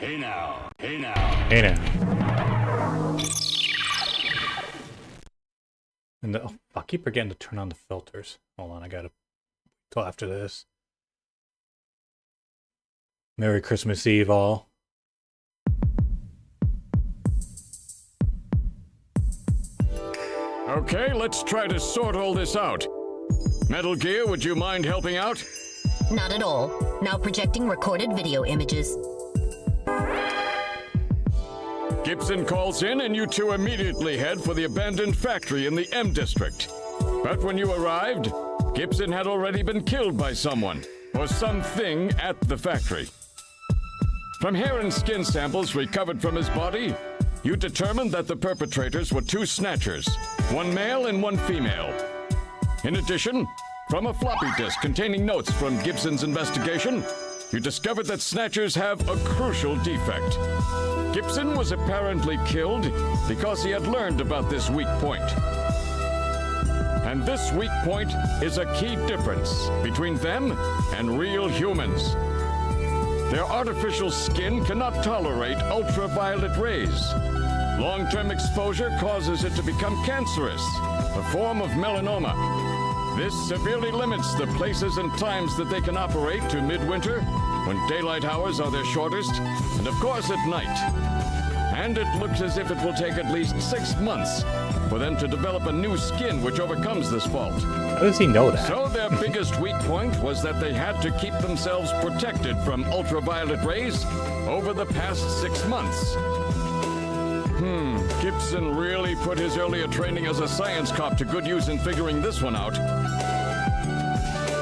Hey now, hey now. Hey now. And I keep forgetting to turn on the filters. Hold on, I gotta till after this. Merry Christmas Eve, all. Okay, let's try to sort all this out. Metal Gear, would you mind helping out? Not at all. Now projecting recorded video images. Gibson calls in and you two immediately head for the abandoned factory in the M District. But when you arrived, Gibson had already been killed by someone or something at the factory. From hair and skin samples recovered from his body, you determined that the perpetrators were two snatchers, one male and one female. In addition, from a floppy disk containing notes from Gibson's investigation, you discovered that snatchers have a crucial defect. Gibson was apparently killed because he had learned about this weak point. And this weak point is a key difference between them and real humans. Their artificial skin cannot tolerate ultraviolet rays. Long-term exposure causes it to become cancerous, a form of melanoma. This severely limits the places and times that they can operate to midwinter, when daylight hours are their shortest, and of course at night. And it looks as if it will take at least 6 months for them to develop a new skin which overcomes this fault. How does he know that? So their biggest weak point was that they had to keep themselves protected from ultraviolet rays over the past 6 months. Gibson really put his earlier training as a science cop to good use in figuring this one out.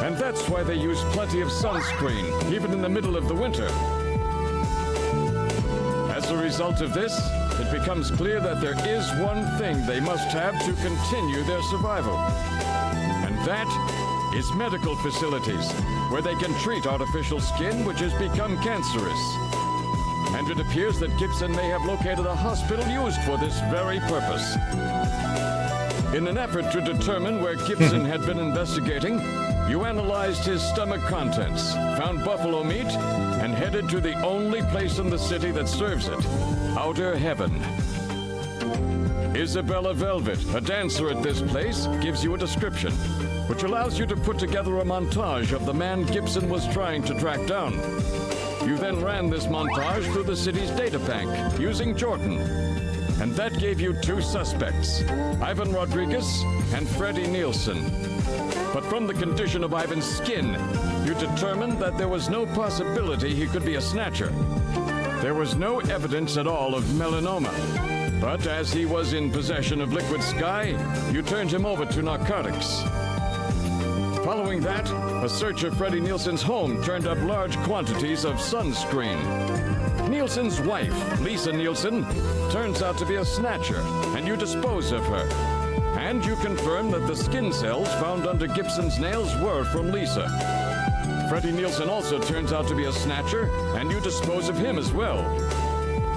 And that's why they use plenty of sunscreen, even in the middle of the winter. As a result of this, it becomes clear that there is one thing they must have to continue their survival. And that is medical facilities, where they can treat artificial skin which has become cancerous. And it appears that Gibson may have located a hospital used for this very purpose. In an effort to determine where Gibson had been investigating, you analyzed his stomach contents, found buffalo meat, and headed to the only place in the city that serves it, Outer Heaven. Isabella Velvet, a dancer at this place, gives you a description, which allows you to put together a montage of the man Gibson was trying to track down. You then ran this montage through the city's data bank using Jordan. And that gave you two suspects, Ivan Rodriguez and Freddie Nielsen. But from the condition of Ivan's skin, you determined that there was no possibility he could be a snatcher. There was no evidence at all of melanoma. But as he was in possession of liquid sky, you turned him over to narcotics. Following that, a search of Freddie Nielsen's home turned up large quantities of sunscreen. Nielsen's wife, Lisa Nielsen, turns out to be a snatcher, and you dispose of her. And you confirm that the skin cells found under Gibson's nails were from Lisa. Freddie Nielsen also turns out to be a snatcher, and you dispose of him as well.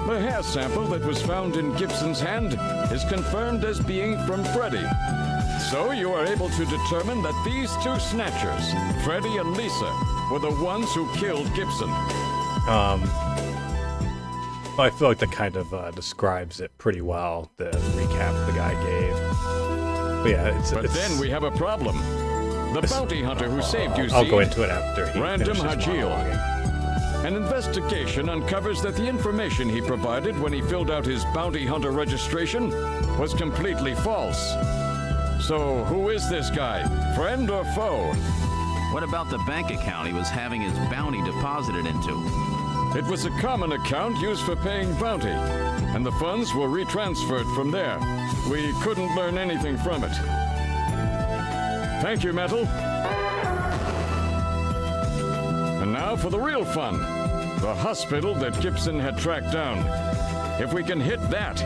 The hair sample that was found in Gibson's hand is confirmed as being from Freddie. So you are able to determine that these two snatchers, Freddie and Lisa, were the ones who killed Gibson. I feel like that kind of describes it pretty well, the recap the guy gave. But yeah, But then we have a problem. The bounty hunter who saved you, I'll go into it after he Random finishes Hajil. monologuing. An investigation uncovers that the information he provided when he filled out his bounty hunter registration was completely false. So, who is this guy? Friend or foe? What about the bank account he was having his bounty deposited into? It was a common account used for paying bounty, and the funds were retransferred from there. We couldn't learn anything from it. Thank you, Metal. And now for the real fun. The hospital that Gibson had tracked down. If we can hit that,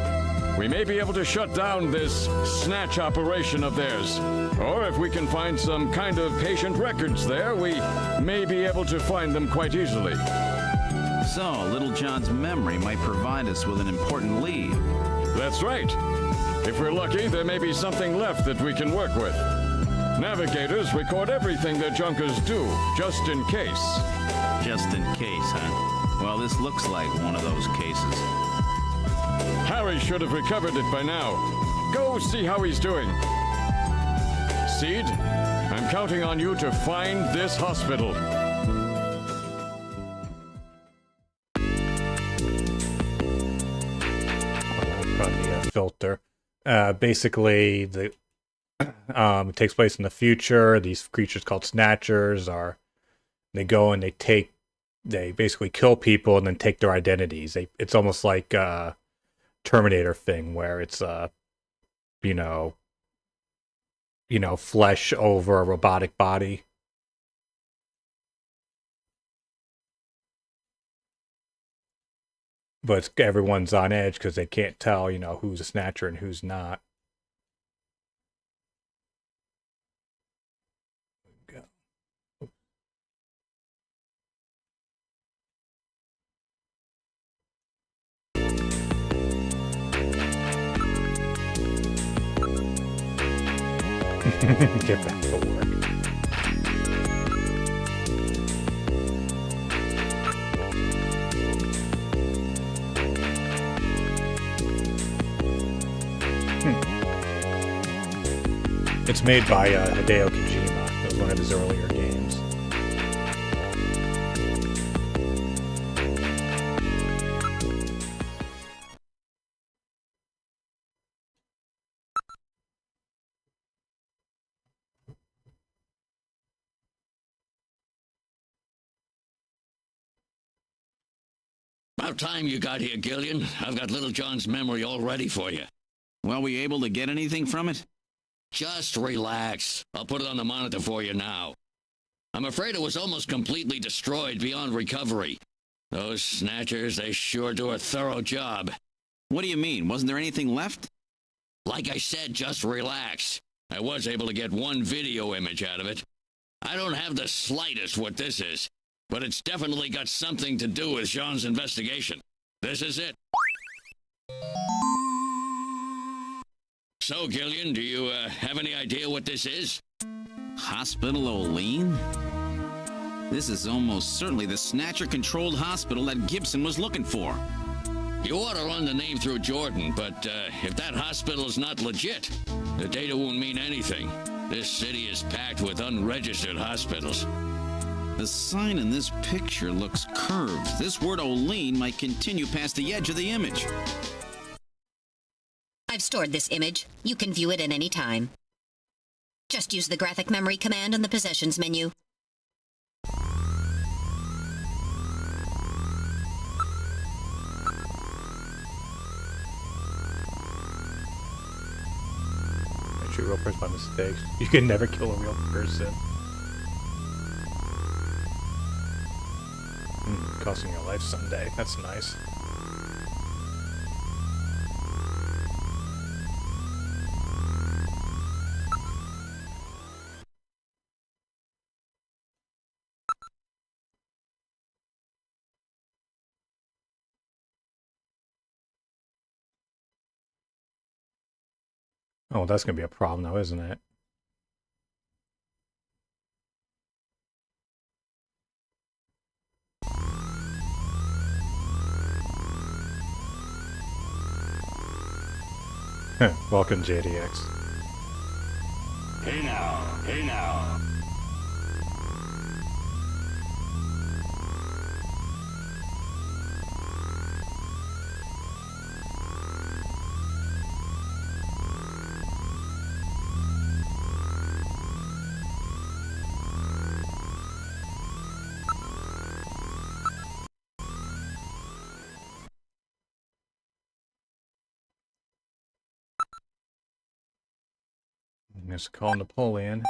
we may be able to shut down this snatch operation of theirs. Or if we can find some kind of patient records there, we may be able to find them quite easily. So, Little John's memory might provide us with an important lead. That's right. If we're lucky, there may be something left that we can work with. Navigators record everything their junkers do, just in case. Just in case, huh? Well, this looks like one of those cases. Harry should have recovered it by now. Go see how he's doing. Seed, I'm counting on you to find this hospital. The filter. Basically, it takes place in the future. These creatures called Snatchers are They go and they basically kill people and then take their identities. It's almost like a Terminator thing where it's you know, flesh over a robotic body. But everyone's on edge because they can't tell, who's a snatcher and who's not. Go. Get back to work. It's made by Hideo Kojima. It was one of his earlier games. About time you got here, Gillian. I've got Little John's memory all ready for you. Well, were you able to get anything from it? Just relax. I'll put it on the monitor for you now. I'm afraid it was almost completely destroyed beyond recovery. Those snatchers, they sure do a thorough job. What do you mean? Wasn't there anything left? Like I said, just relax. I was able to get one video image out of it. I don't have the slightest what this is, but it's definitely got something to do with Jean's investigation. This is it. So, Gillian, do you have any idea what this is? Hospital Olean? This is almost certainly the Snatcher-controlled hospital that Gibson was looking for. You ought to run the name through Jordan, but if that hospital's not legit, the data won't mean anything. This city is packed with unregistered hospitals. The sign in this picture looks curved. This word Olean might continue past the edge of the image. I've stored this image. You can view it at any time. Just use the graphic memory command on the Possessions menu. Shoot a real person by mistake. You can never kill a real person. Costing your life someday. That's nice. Oh, that's going to be a problem now, isn't it? Welcome, JDX. Hey now, hey now. Let's call Napoleon.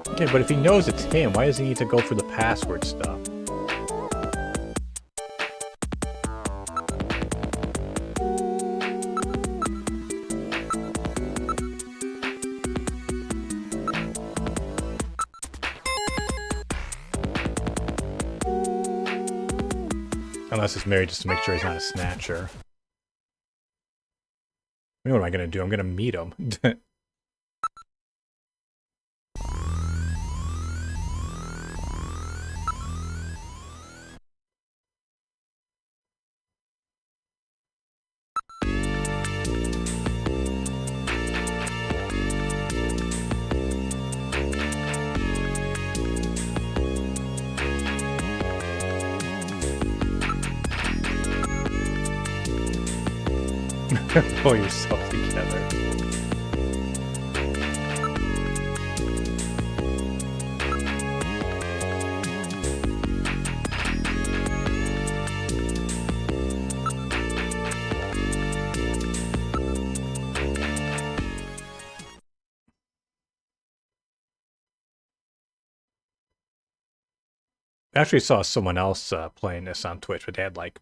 Okay, but if he knows it's him, why does he need to go through the password stuff? Unless it's married just to make sure he's not a snatcher. I mean, what am I going to do? I'm going to meet him. Pull yourself together. I actually saw someone else playing this on Twitch, but they had like,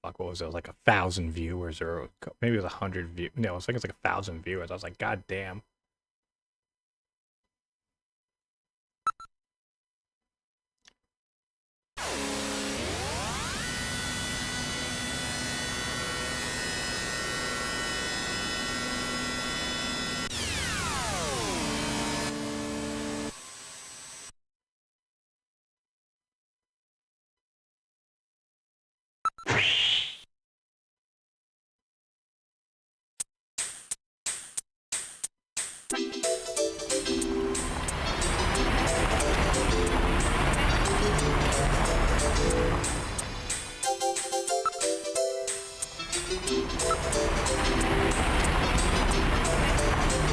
fuck, what was it? It was like 1,000 viewers, or maybe it was 100 views. No, I think it's like 1,000 viewers. I was like, God damn.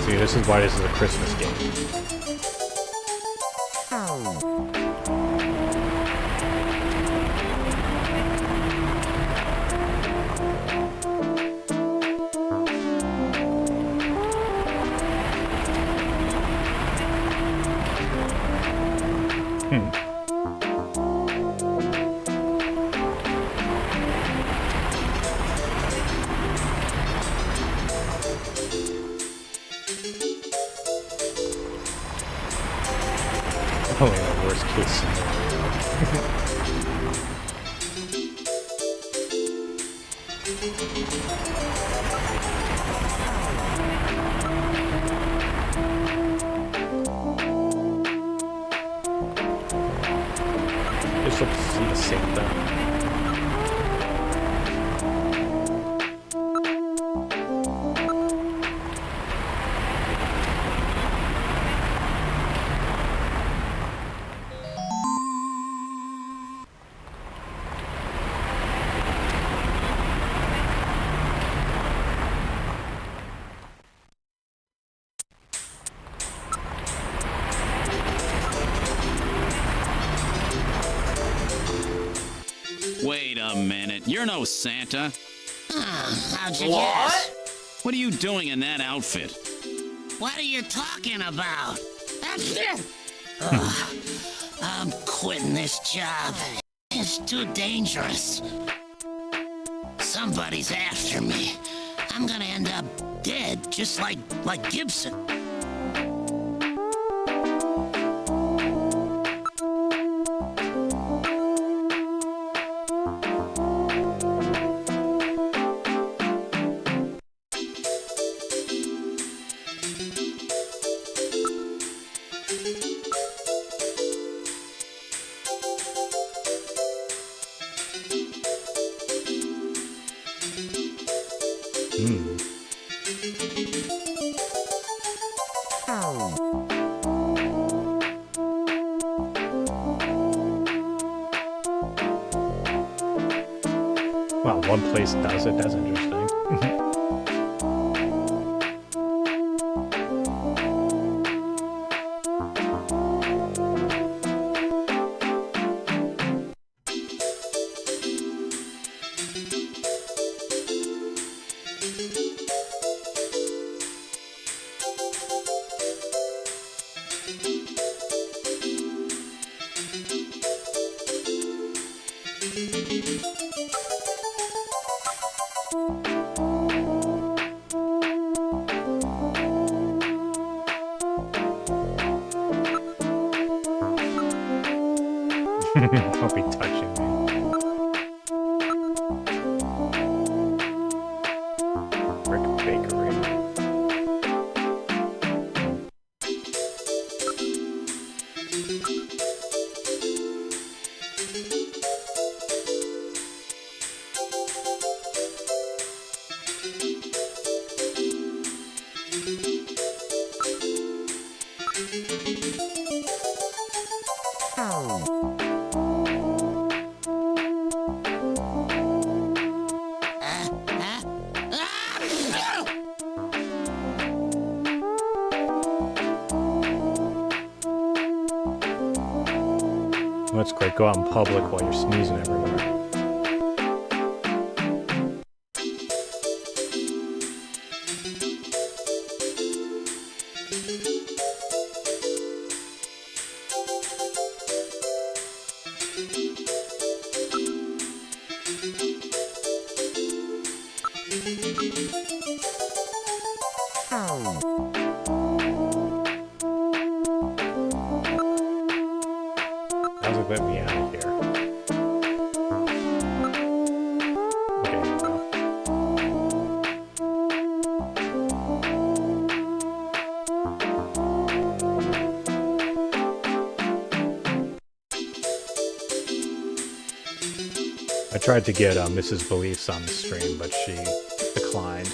See, this is why this is a Christmas game. Only in the worst case scenario. Just looks to see the Santa. Wait a minute. You're no Santa. How'd you guess? What are you doing in that outfit? What are you talking about? Ugh, I'm quitting this job. It's too dangerous. Somebody's after me. I'm gonna end up dead, just like Gibson. Well, one place does it. That's interesting. Don't be touching me. Brick Bakery. That's great. Go out in public while you're sneezing everywhere. How's it let me out of here? Okay, here we go. I tried to get Mrs. Beliefs on the stream, but she declined.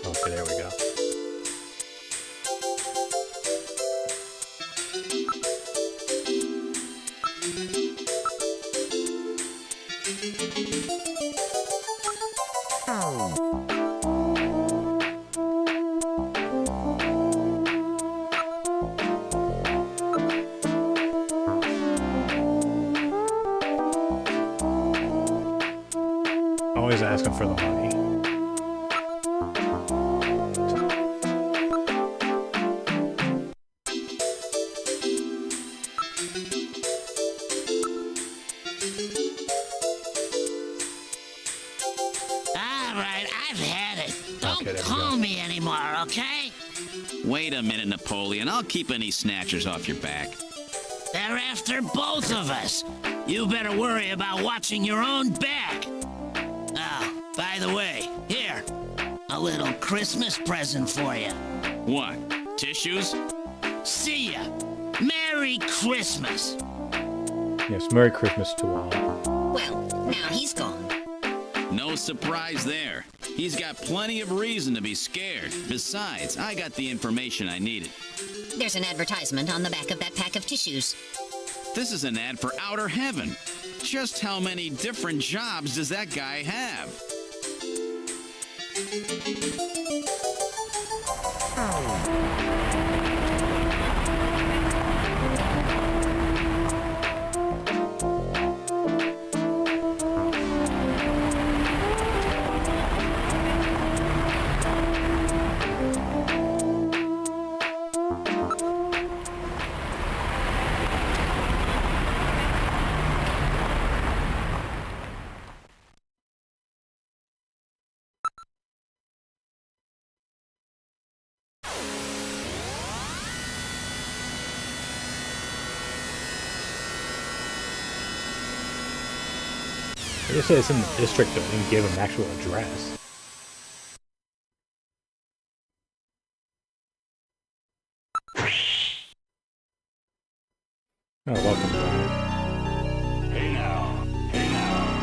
Okay, there we go. Always asking for the money. Alright, I've had it. Don't Okay, there we call go. me anymore, okay? Wait a minute, Napoleon. I'll keep any snatchers off your back. They're after both of us. You better worry about watching your own back. Oh, by the way, here, a little Christmas present for you. What? Tissues? See ya. Merry Christmas. Yes, Merry Christmas to all. Well, now he's gone. No surprise there. He's got plenty of reason to be scared. Besides, I got the information I needed. There's an advertisement on the back of that pack of tissues. This is an ad for outer heaven. Just how many different jobs does that guy have? I just said it's in the district, but didn't give him an actual address. Oh, welcome, Brian. Hey now. Hey now.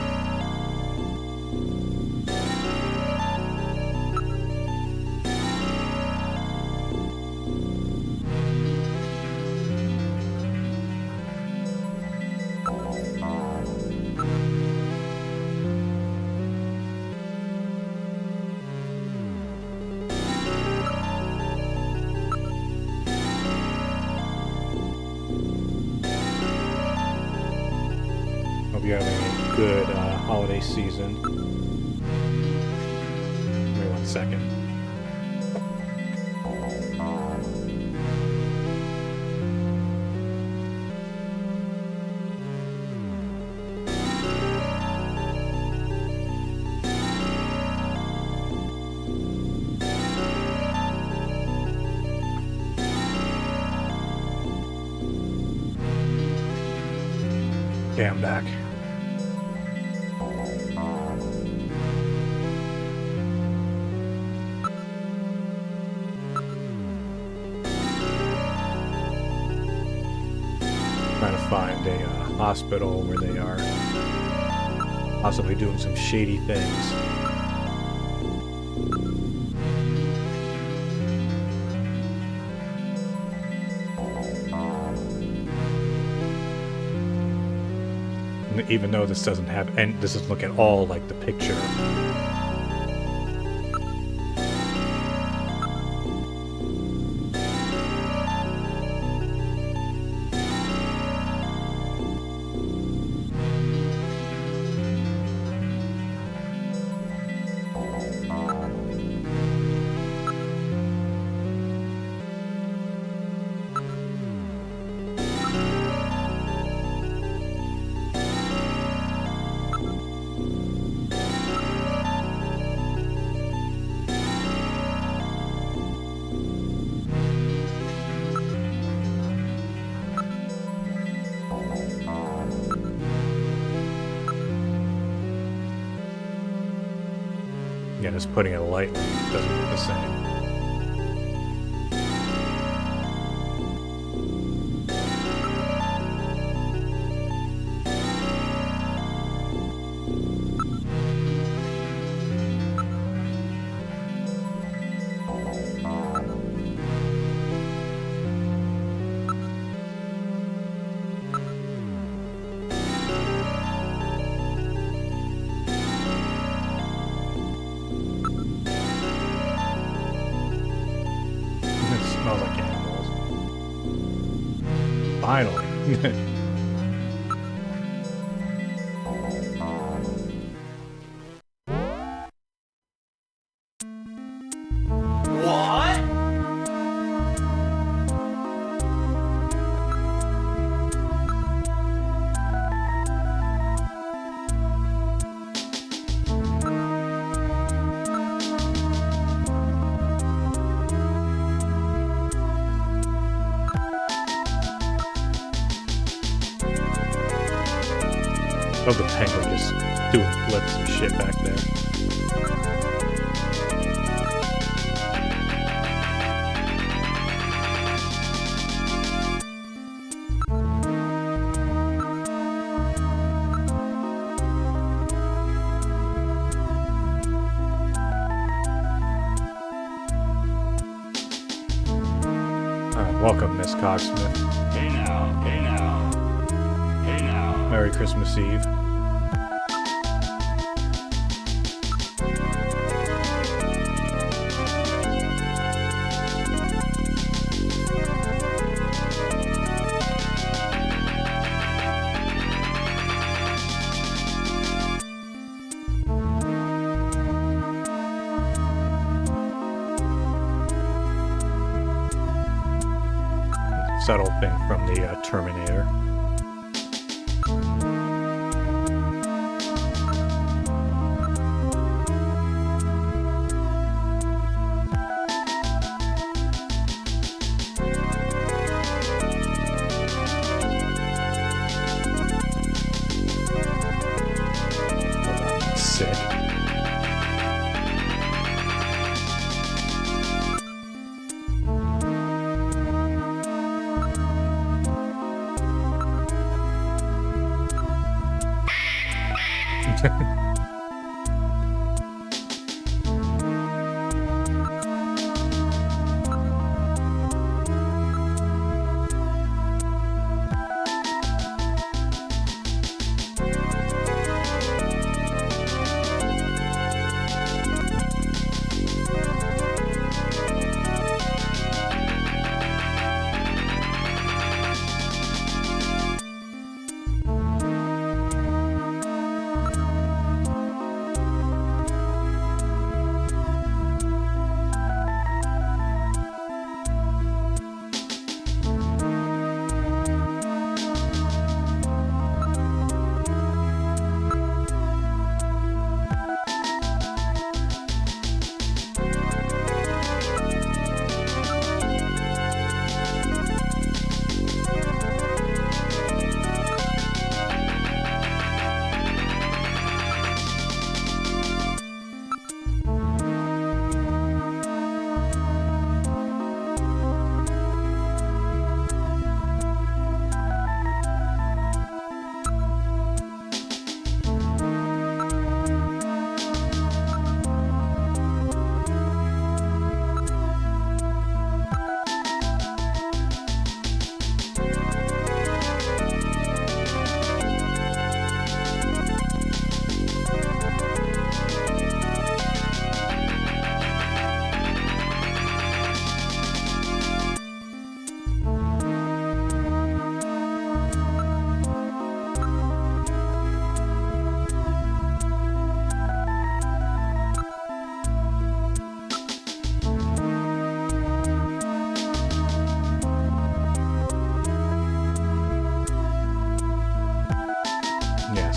you're having a good holiday season. Give me 1 second. Okay, I'm back. Trying to find a hospital where they are possibly doing some shady things. Even though this doesn't have, and this doesn't look at all like the picture. Yeah, just putting it lightly doesn't look the same. Smells like animals. Finally. Oh, the penguin just doing flips and shit back there. Welcome, Miss Cogsmith. Hey now, hey now, hey now. Merry Christmas Eve. Subtle thing from the Terminator. Sick.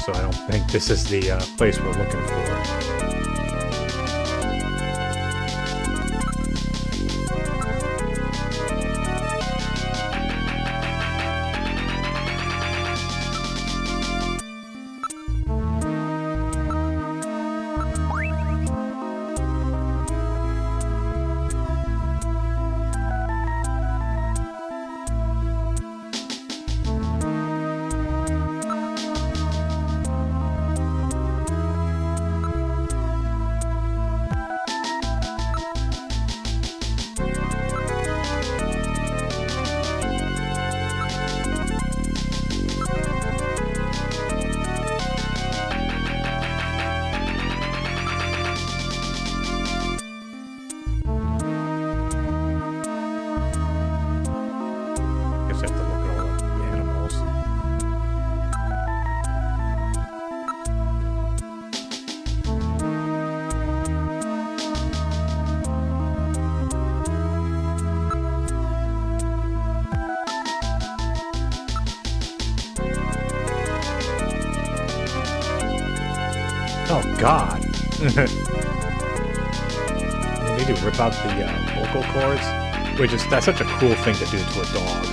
so I don't think this is the place we're looking for. Oh God! They do rip out the vocal cords, which is that's such a cool thing to do to a dog.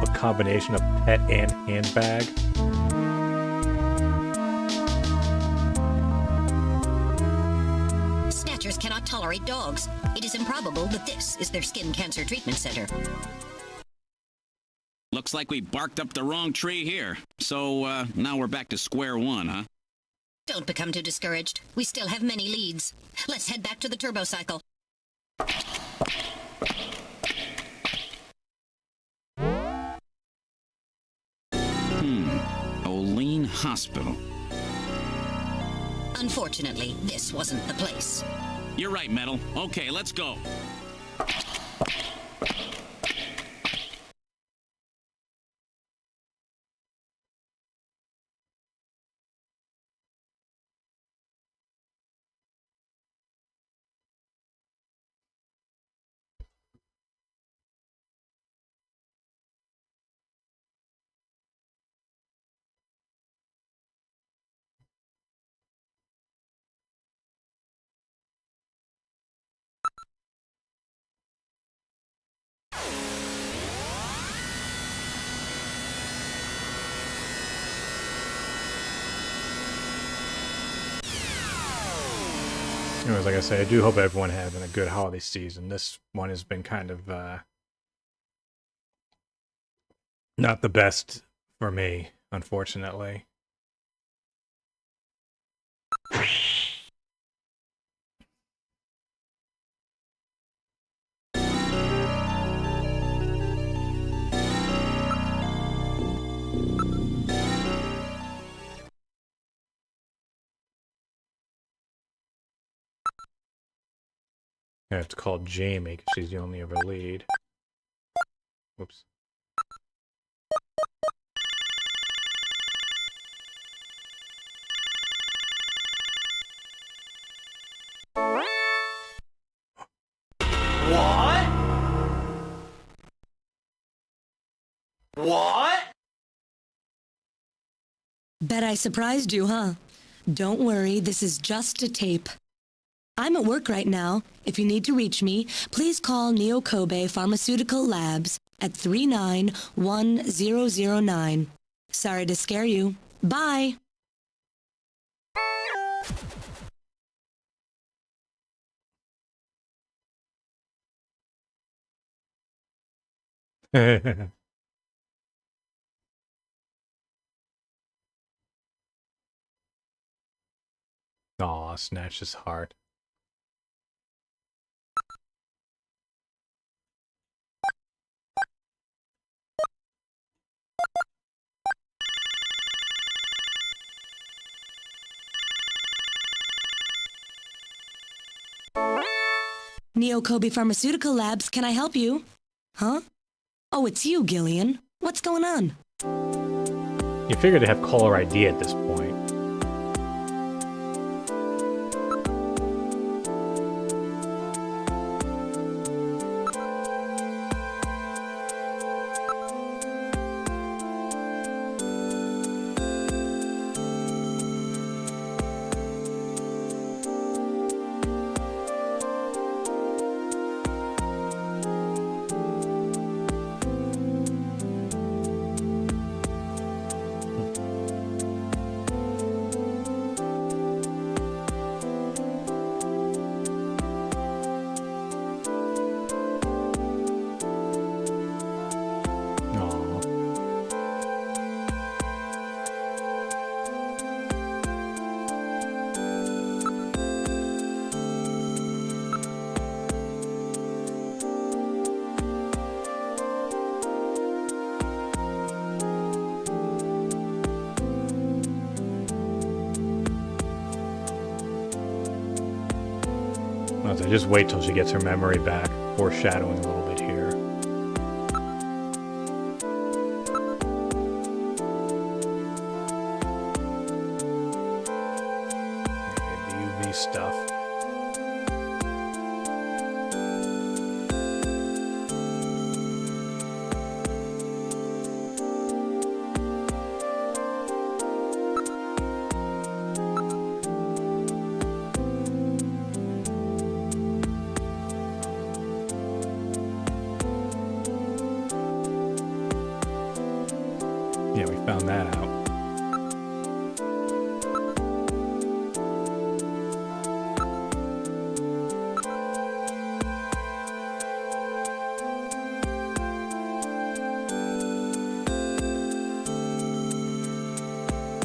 A combination of pet and handbag. Snatchers cannot tolerate dogs. It is improbable that this is their skin cancer treatment center. Looks like we barked up the wrong tree here. So, now we're back to square one, huh? Don't become too discouraged. We still have many leads. Let's head back to the turbocycle. Olean Hospital. Unfortunately, this wasn't the place. You're right, Metal. Okay, let's go. Anyways, like I say, I do hope everyone having a good holiday season. This one has been kind of not the best for me, unfortunately. I have to call Jamie because she's the only other lead. Whoops. What? What? Bet I surprised you, huh? Don't worry, this is just a tape. I'm at work right now. If you need to reach me, please call Neo Kobe Pharmaceutical Labs at 391009. Sorry to scare you. Bye! Aw, snatch his heart. Neo Kobe Pharmaceutical Labs, can I help you? Huh? Oh, it's you, Gillian. What's going on? You figure they have caller ID at this point. I'll just wait till she gets her memory back. Foreshadowing a little bit here. The UV stuff. Yeah, we found that out.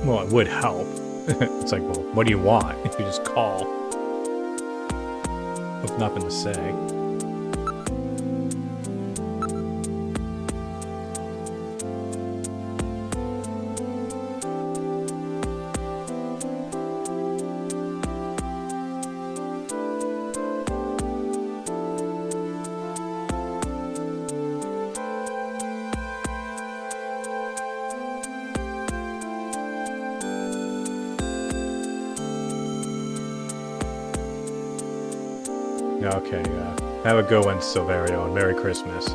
Well, it would help. It's like, well, what do you want? If you just call. With nothing to say. Okay, have a good one, Silverio, and Merry Christmas.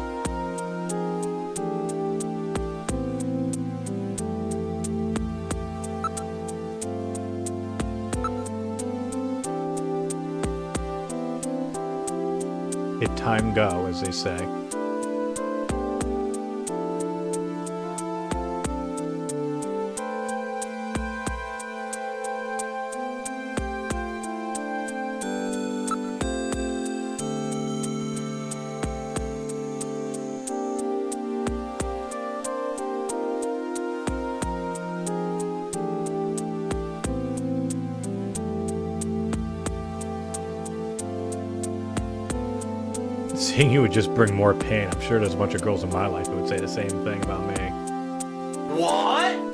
Hit time go, as they say. Seeing you would just bring more pain. I'm sure there's a bunch of girls in my life who would say the same thing about me. What?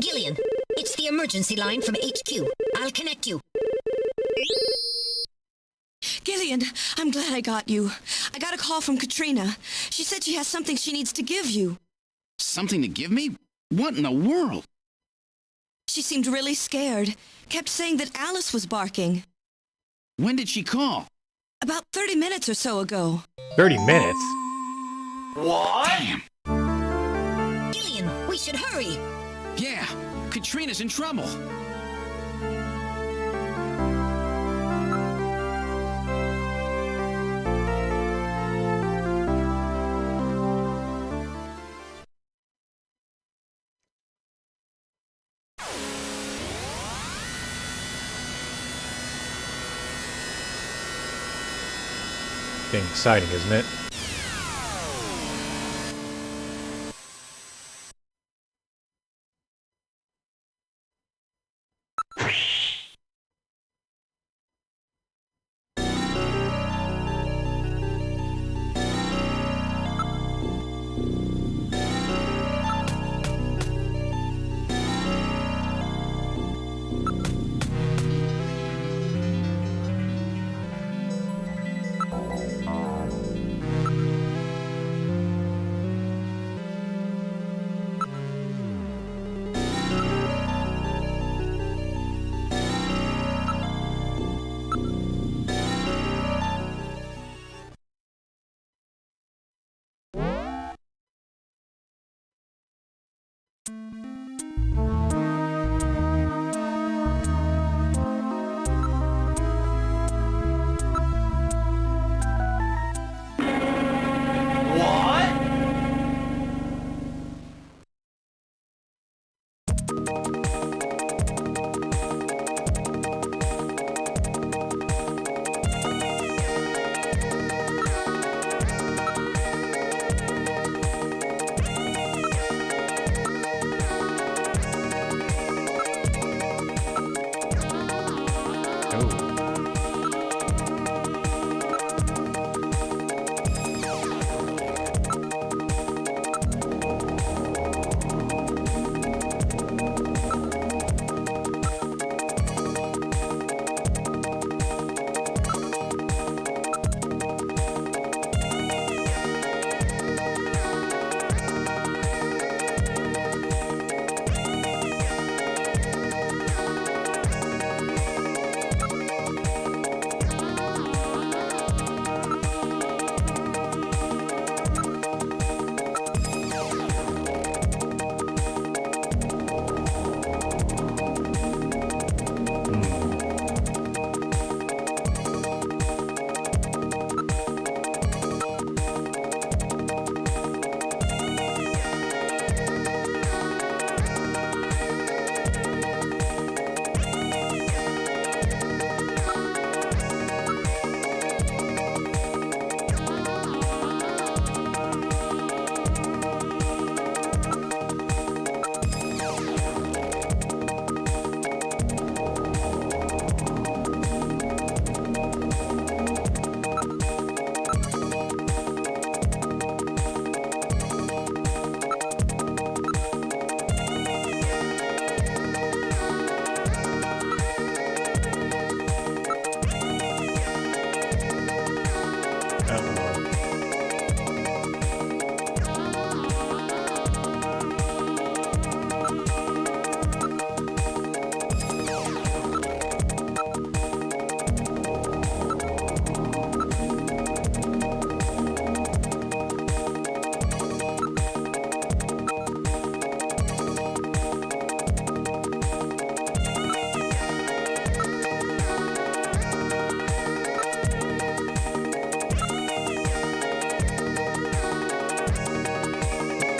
Gillian, it's the emergency line from HQ. I'll connect you. Gillian, I'm glad I got you. I got a call from Katrina. She said she has something she needs to give you. Something to give me? What in the world? She seemed really scared. Kept saying that Alice was barking. When did she call? About 30 minutes or so ago. 30 minutes? What? Damn. Gillian, we should hurry. Yeah, Katrina's in trouble. Getting exciting, isn't it?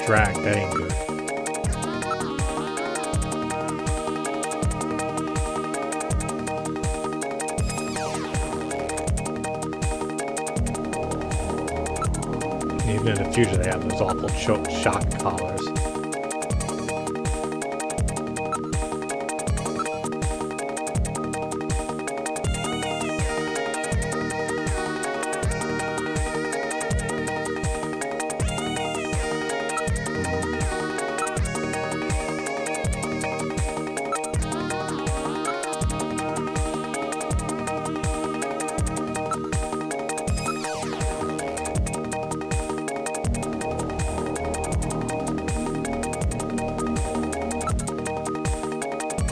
track. That ain't good. Even in the future, they have those awful shock collars.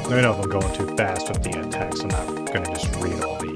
Let me know if I'm going too fast with the text. I'm not going to just read all these.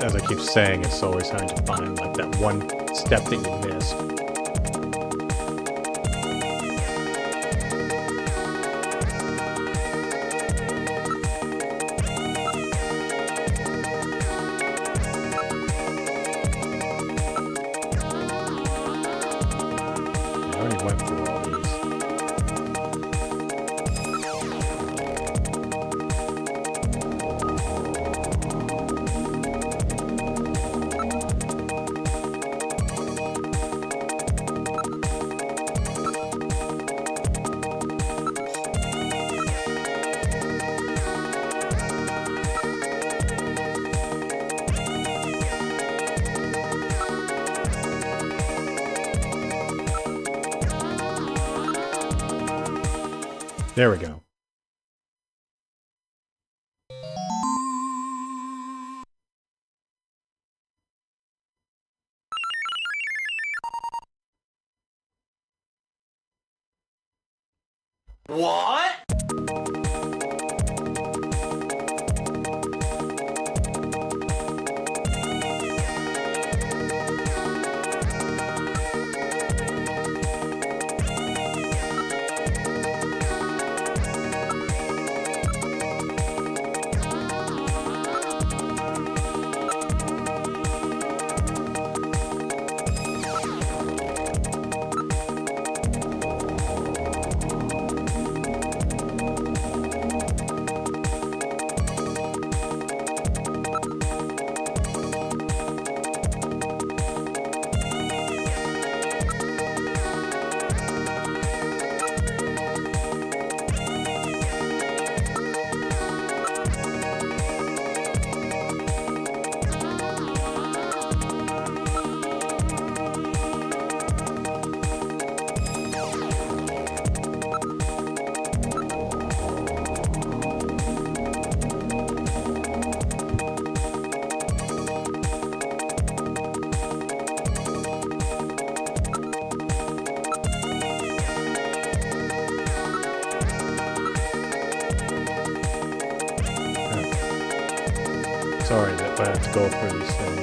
As I keep saying, it's always hard to find like that one step that you missed. I already went through all these. There we go. What? Sorry that I have to go through these things.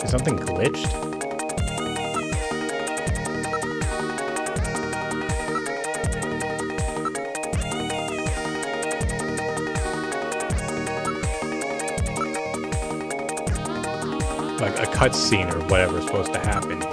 Something glitched? Like a cutscene or whatever's supposed to happen here.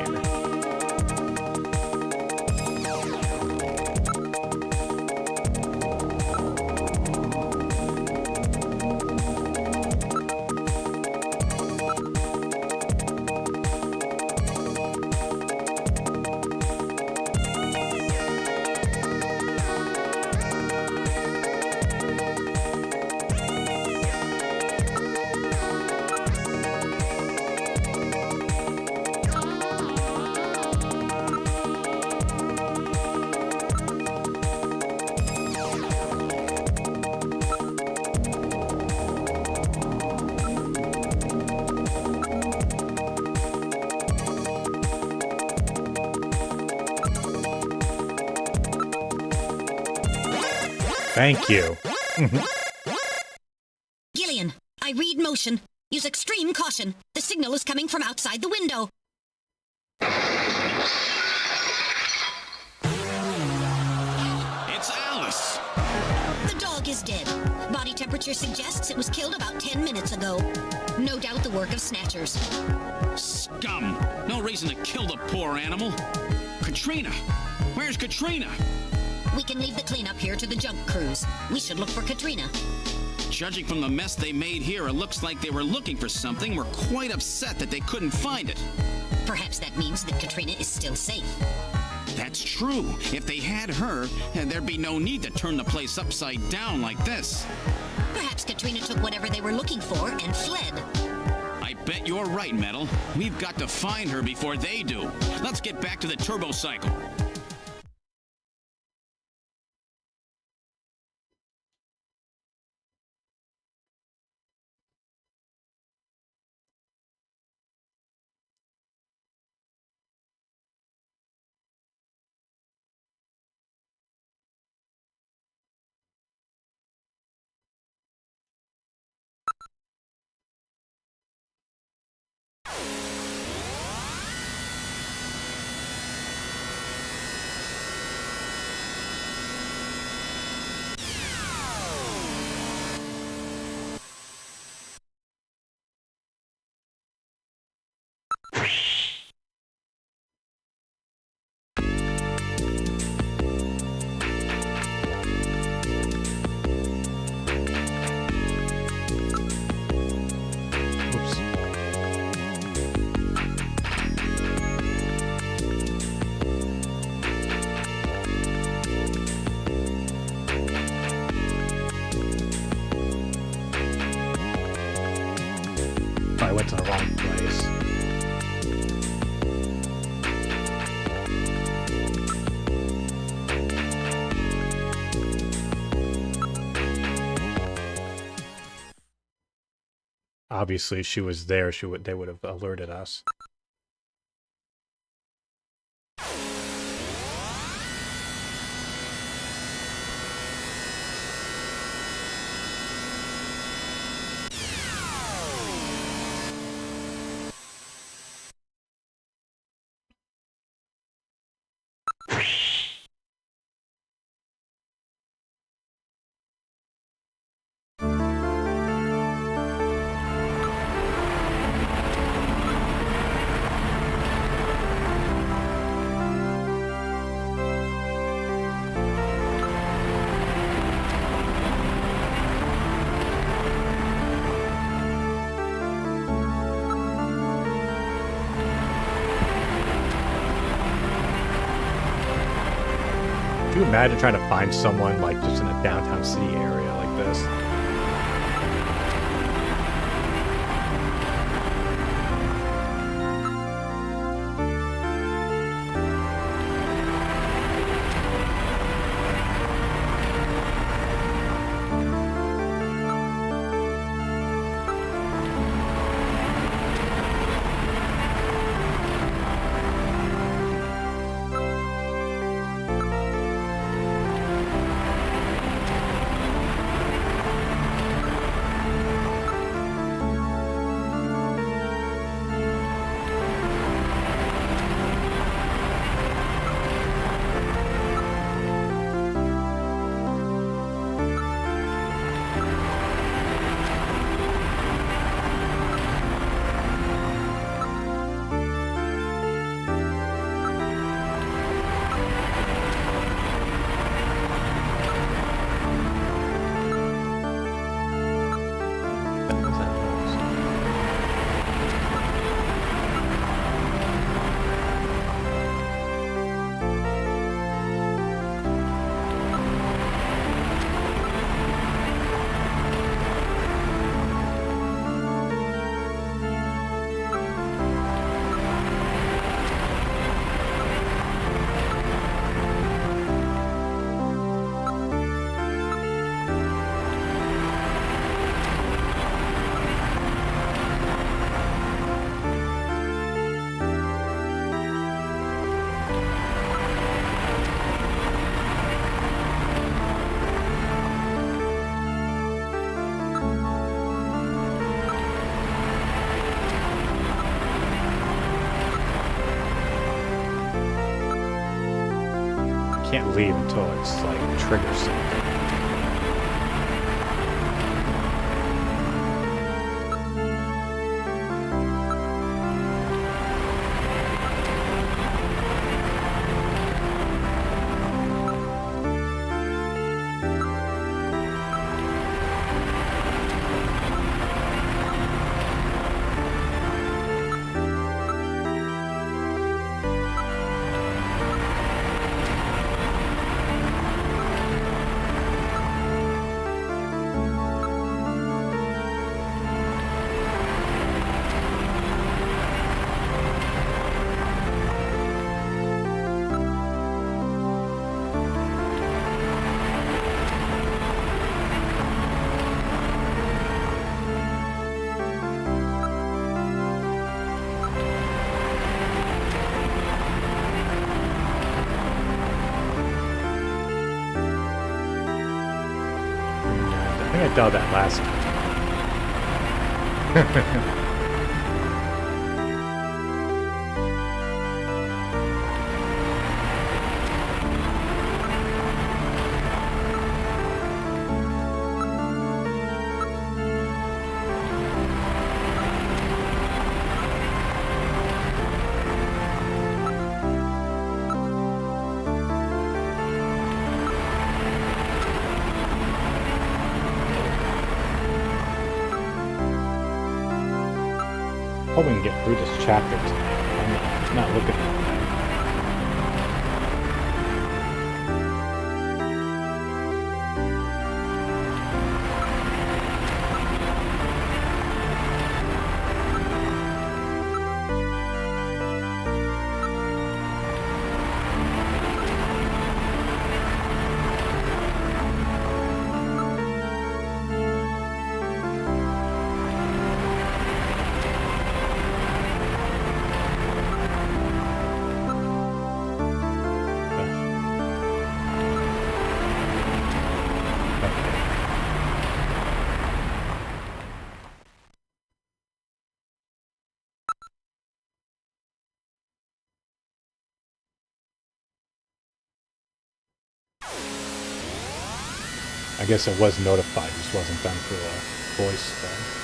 Thank you. Gillian, I read motion. Use extreme caution. The signal is coming from outside the window. It's Alice. The dog is dead. Body temperature suggests it was killed about 10 minutes ago. No doubt the work of snatchers. Scum. No reason to kill the poor animal. Katrina. Where's Katrina? We can leave the cleanup here to the junk crews. We should look for Katrina. Judging from the mess they made here, it looks like they were looking for something. We're quite upset that they couldn't find it. Perhaps that means that Katrina is still safe. That's true. If they had her, there'd be no need to turn the place upside down like this. Perhaps Katrina took whatever they were looking for and fled. I bet you're right, Metal. We've got to find her before they do. Let's get back to the turbo cycle. I went to the wrong place. Obviously, she was there. They would have alerted us. you imagine trying to find someone like just in a downtown city area like this? Can't leave until it's like triggers something. I think I dialed that last time. Hope we can get through this chapter tonight. I'm not looking at it. I guess it was notified, just wasn't done through a voice thing.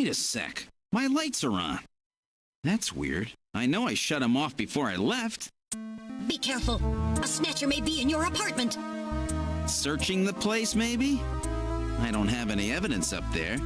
Wait a sec. My lights are on. That's weird. I know I shut them off before I left. Be careful. A snatcher may be in your apartment. Searching the place, maybe? I don't have any evidence up there.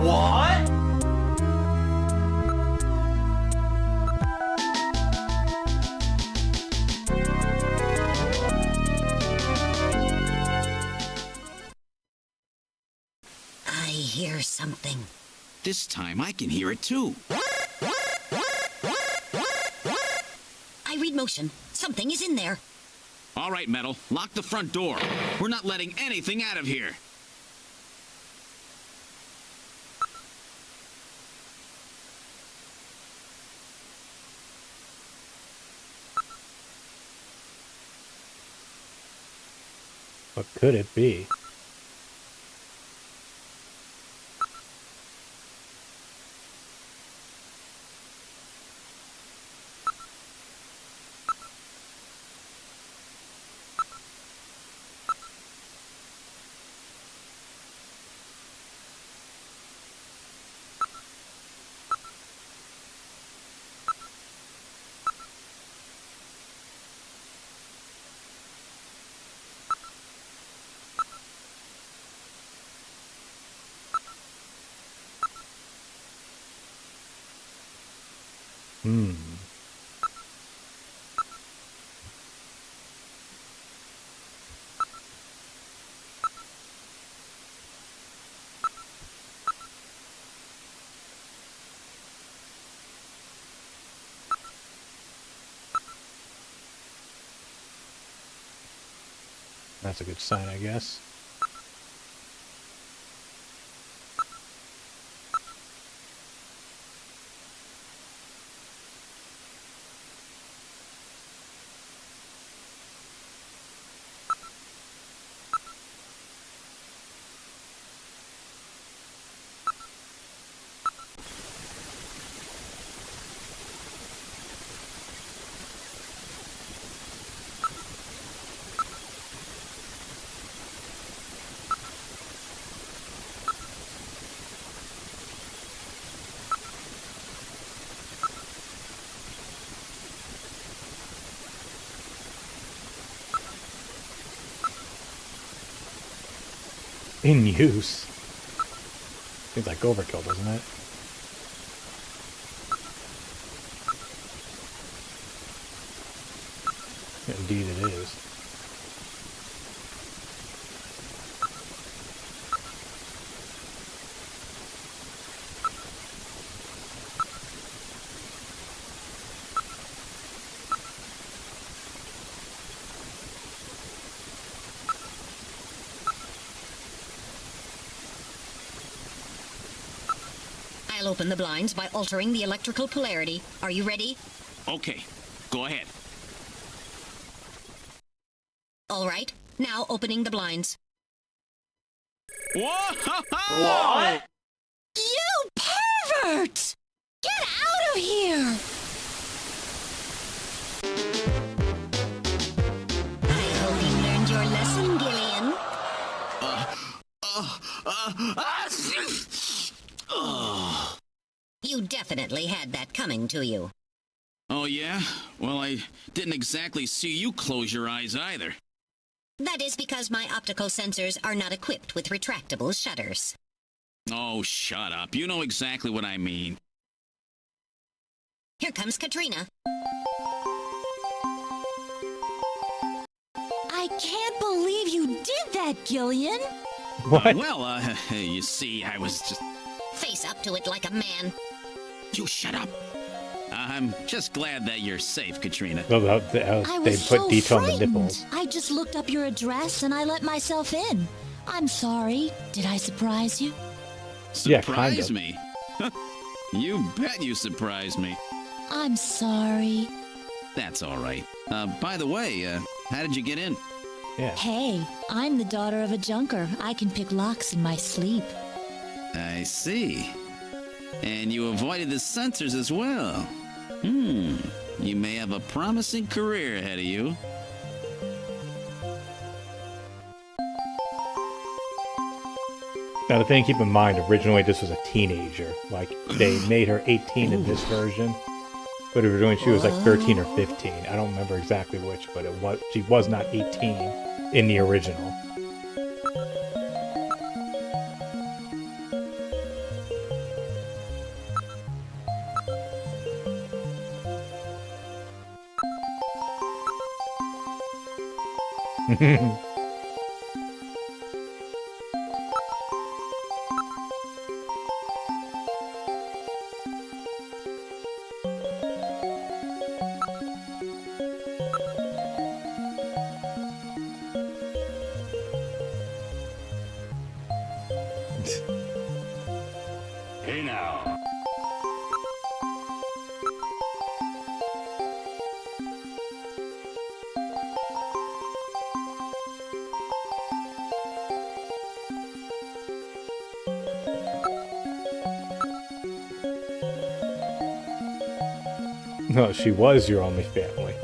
What? I hear something. This time I can hear it too. I read motion. Something is in there. All right, Metal, lock the front door. We're not letting anything out of here. What could it be? Hmm. That's a good sign, I guess. In use? Seems like overkill, doesn't it? Indeed it is. I'll open the blinds by altering the electrical polarity. Are you ready? Okay, go ahead. All right. Now opening the blinds. Whoa! What? You pervert! Get out of here! I hope you learned your lesson, Gillian. You definitely had that coming to you. Oh, yeah? Well, I didn't exactly see you close your eyes either. That is because my optical sensors are not equipped with retractable shutters. Oh, shut up. You know exactly what I mean. Here comes Katrina. I can't believe you did that, Gillian. What? Well, you see, I was just... Face up to it like a man. You shut up. I'm just glad that you're safe, Katrina. Well, I they was put so detail on the frightened. nipples. I just looked up your address and I let myself in. I'm sorry. Did I surprise you? Yeah, Surprise kind me? You bet you surprised me. I'm sorry. That's all right. By the way, how did you get in? Yeah. Hey, I'm the daughter of a junker. I can pick locks in my sleep. I see. And you avoided the sensors as well. You may have a promising career ahead of you. Now, the thing to keep in mind, originally this was a teenager. Like, they made her 18 in this version, but originally she was like 13 or 15. I don't remember exactly which, but she was not 18 in the original. Hey now. No, she was your only family.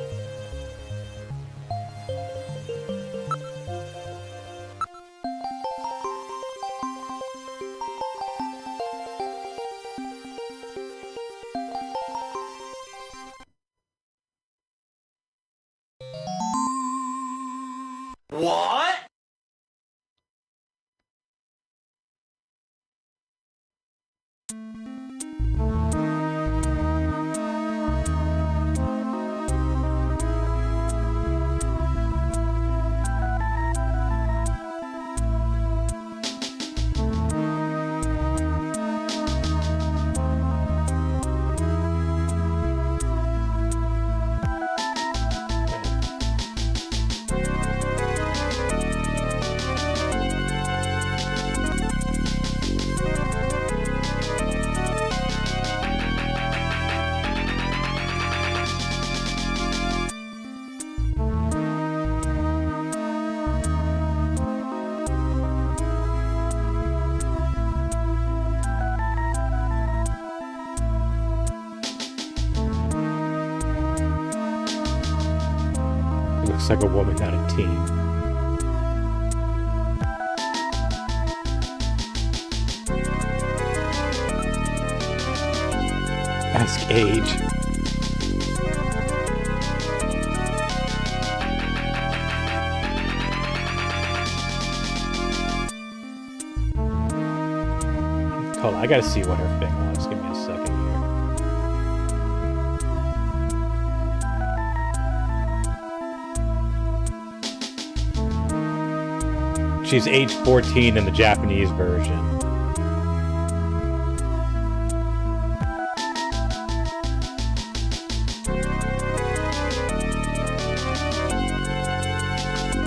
What? Looks like a woman, not a teen. Ask age. Hold on, I gotta see what her thing was. Give me a second here. She's age 14 in the Japanese version.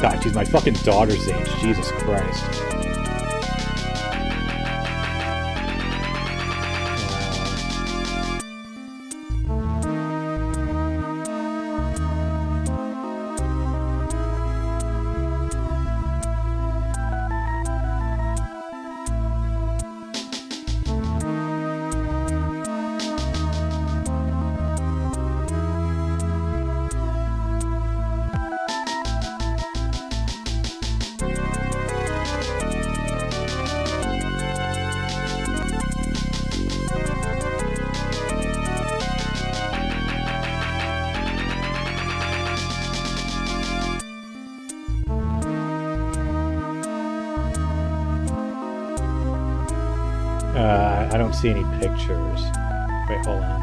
God, she's my fucking daughter's age. Jesus Christ. I don't see any pictures. Wait, hold on.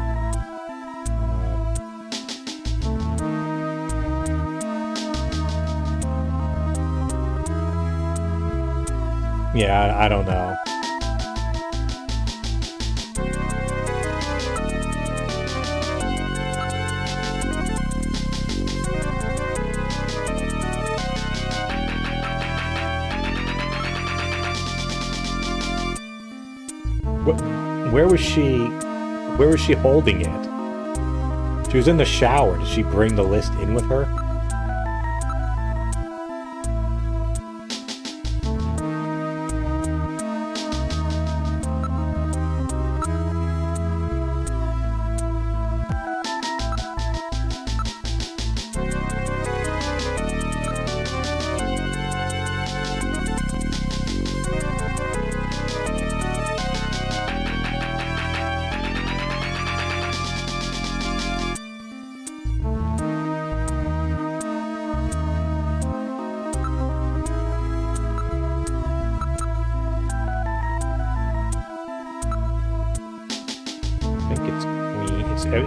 Yeah, I don't know. Where was she? Where was she holding it? She was in the shower. Did she bring the list in with her?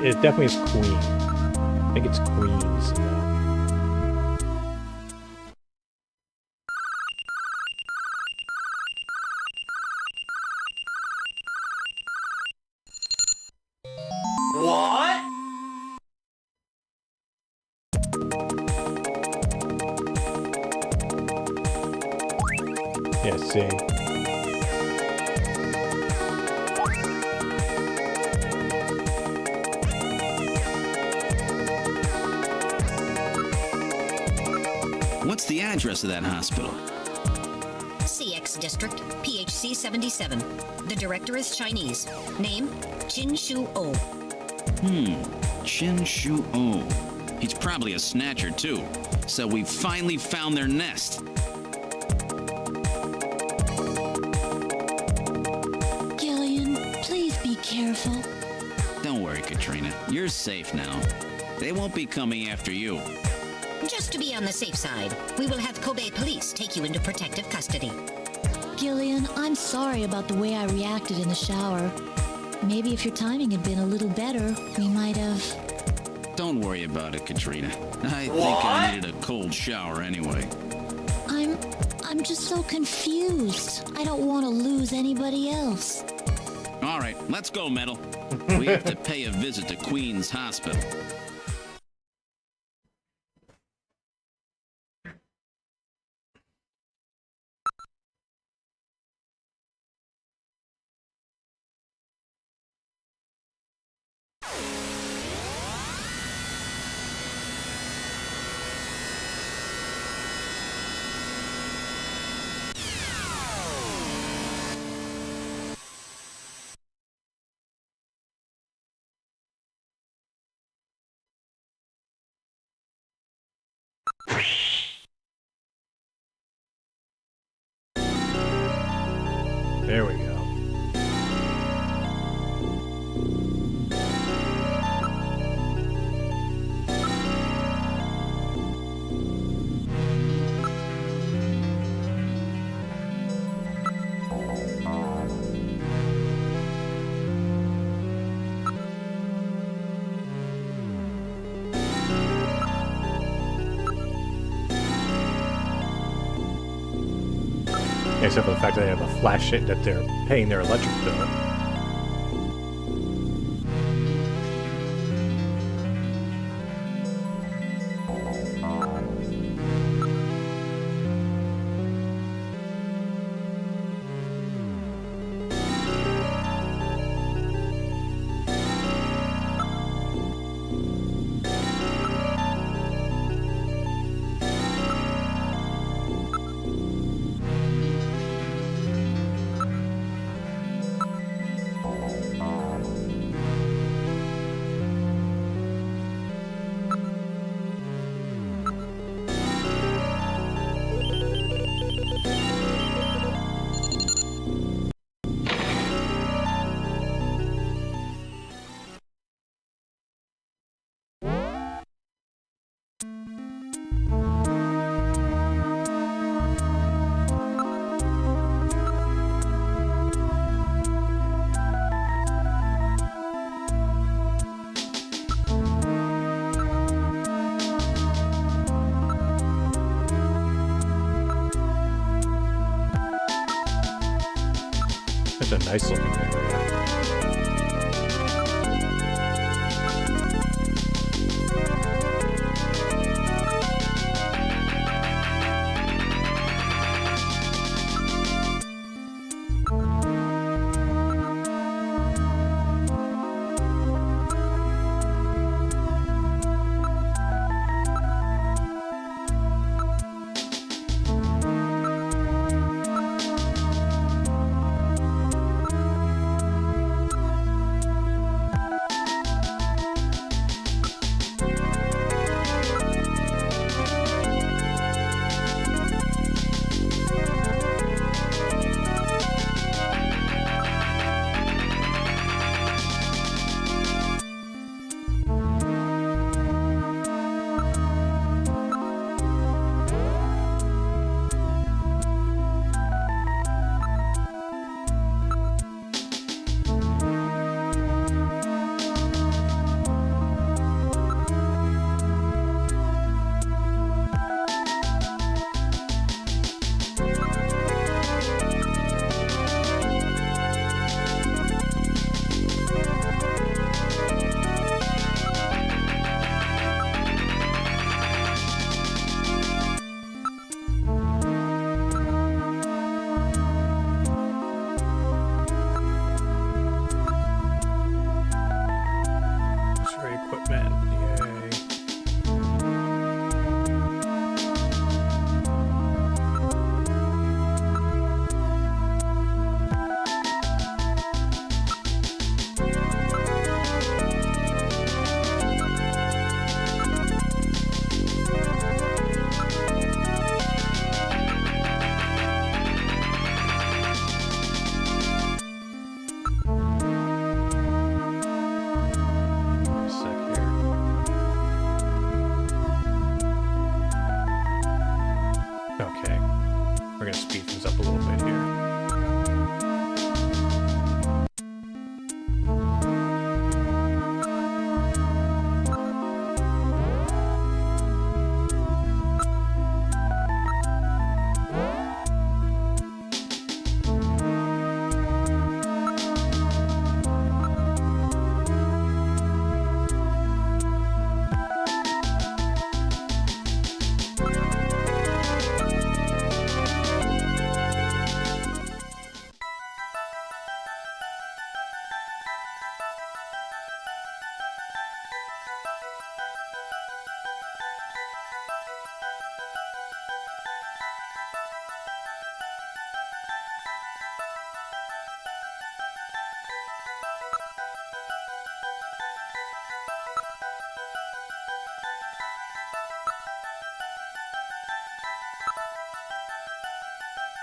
It definitely is Queen. I think it's Queen's. What? Yeah, see. What's the address of that hospital? CX District, PHC 77. The director is Chinese. Name, Chin Shu O. Chin Shu O. He's probably a snatcher, too. So we finally found their nest. Gillian, please be careful. Don't worry, Katrina. You're safe now. They won't be coming after you. Just to be on the safe side, we will have Kobe police take you into protective custody. Gillian, I'm sorry about the way I reacted in the shower. Maybe if your timing had been a little better, we might have... Don't worry about it, Katrina. I think I needed a cold shower anyway. I'm just so confused. I don't want to lose anybody else. All right, let's go, Metal. We have to pay a visit to Queen's Hospital. There we go. Except for the fact that they have a flash sheet that they're paying their electric bill. It's a nice looking area. a little bit here.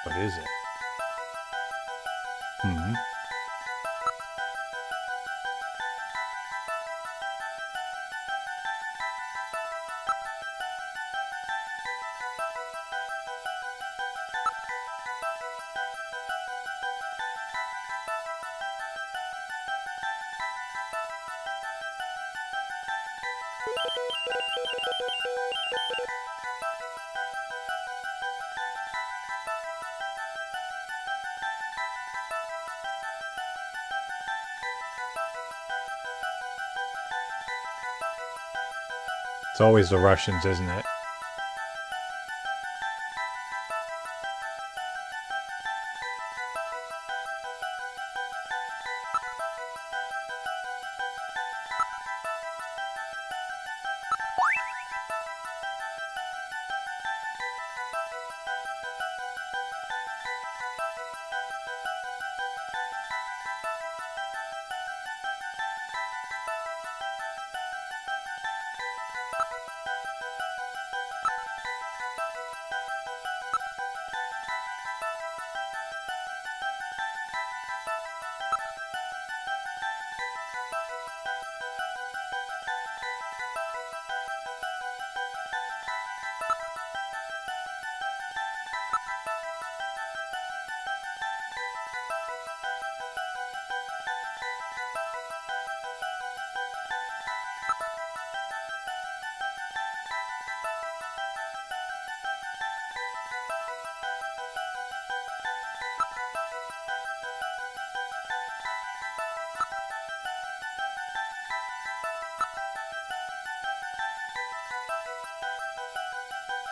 What is it? Hmm. It's always the Russians, isn't it?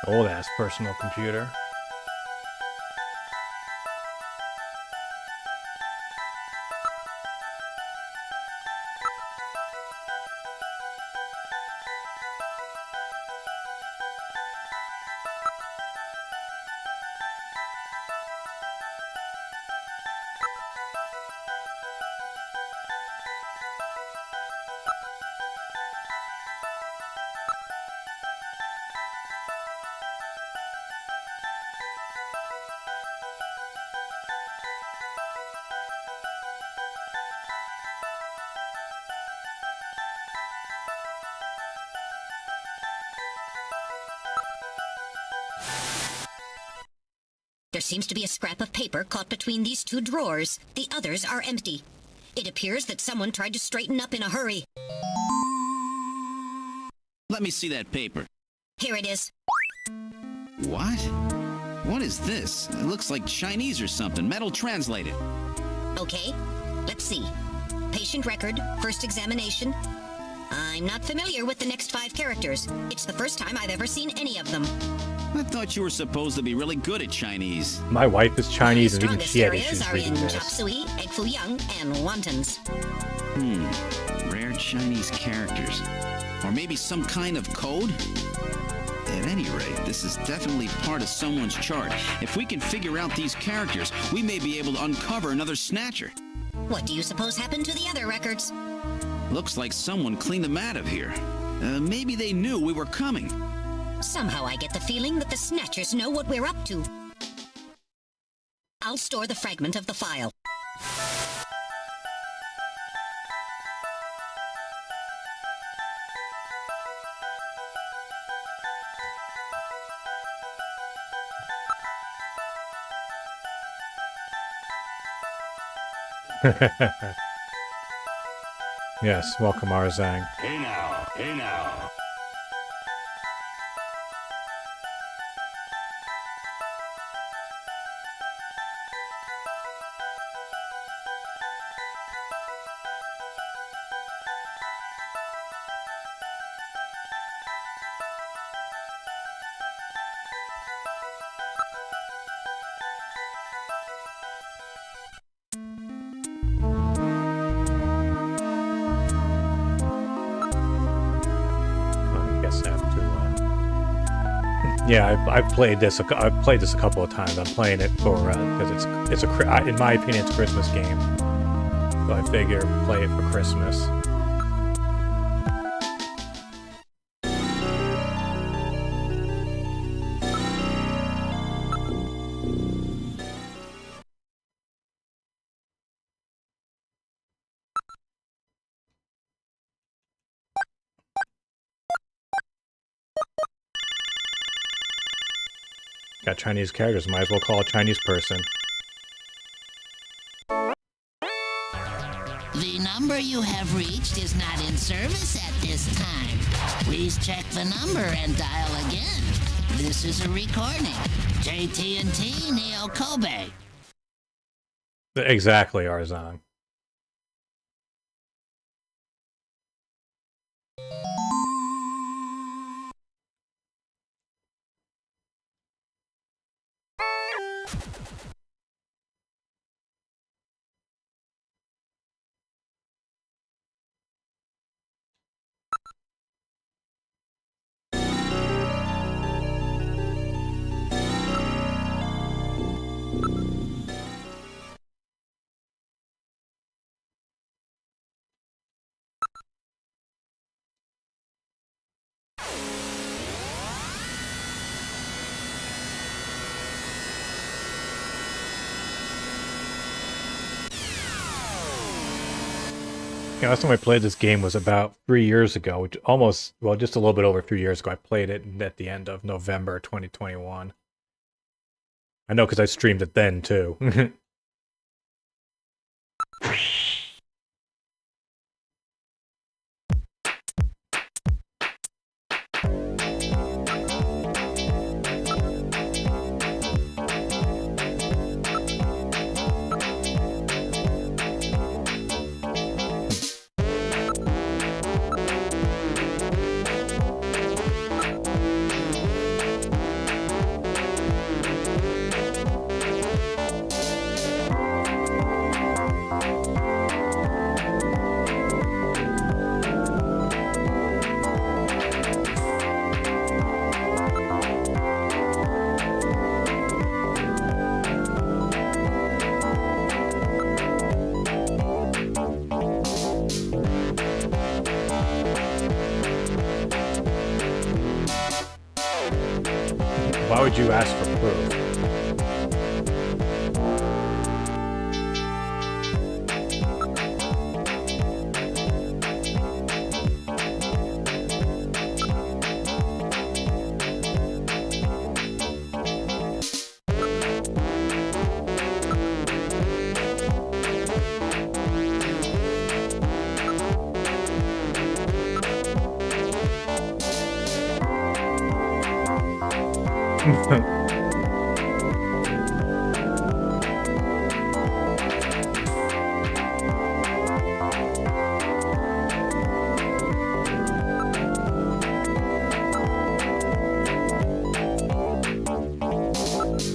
Old ass personal computer. There seems to be a scrap of paper caught between these two drawers. The others are empty. It appears that someone tried to straighten up in a hurry. Let me see that paper. Here it is. What? What is this? It looks like Chinese or something. Metal translated. Okay, let's see. Patient record, first examination. I'm not familiar with the next 5 characters. It's the first time I've ever seen any of them. I thought you were supposed to be really good at Chinese. My wife is Chinese, My and even strongest she had areas issues are reading in this. chop suey, egg foo young, and wontons. Rare Chinese characters. Or maybe some kind of code? At any rate, this is definitely part of someone's chart. If we can figure out these characters, we may be able to uncover another Snatcher. What do you suppose happened to the other records? Looks like someone cleaned them out of here. Maybe they knew we were coming. Somehow I get the feeling that the Snatchers know what we're up to. I'll store the fragment of the file. Yes, welcome Arzang. Hey now, hey now. I guess I have to. Yeah, I've played this. I've played this a couple of times. I'm playing it for because in my opinion, it's a Christmas game. So I figure play it for Christmas. Got Chinese characters, might as well call a Chinese person. The number you have reached is not in service at this time. Please check the number and dial again. This is a recording. JT&T Neo Kobe. Exactly, Arzang. Yeah, last time I played this game was about 3 years ago, which almost, well, just a little bit over 3 years ago. I played it at the end of November 2021. I know because I streamed it then, too. Why would you ask for proof?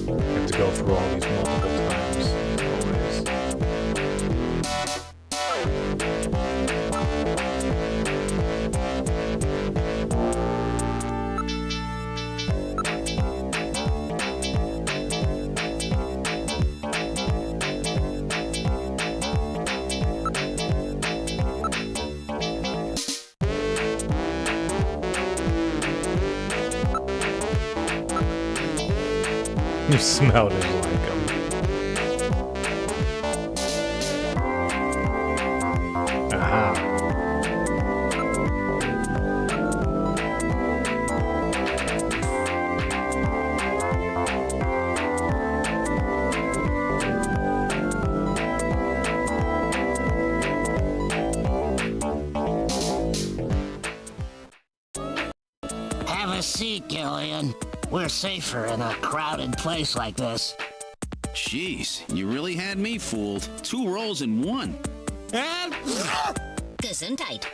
Have to go through all these multiple times. Always. You smelled it like him. Aha. a seat, Gillian. We're safer in a crowded place like this. Jeez, you really had me fooled. 2 roles in one. Gesundheit.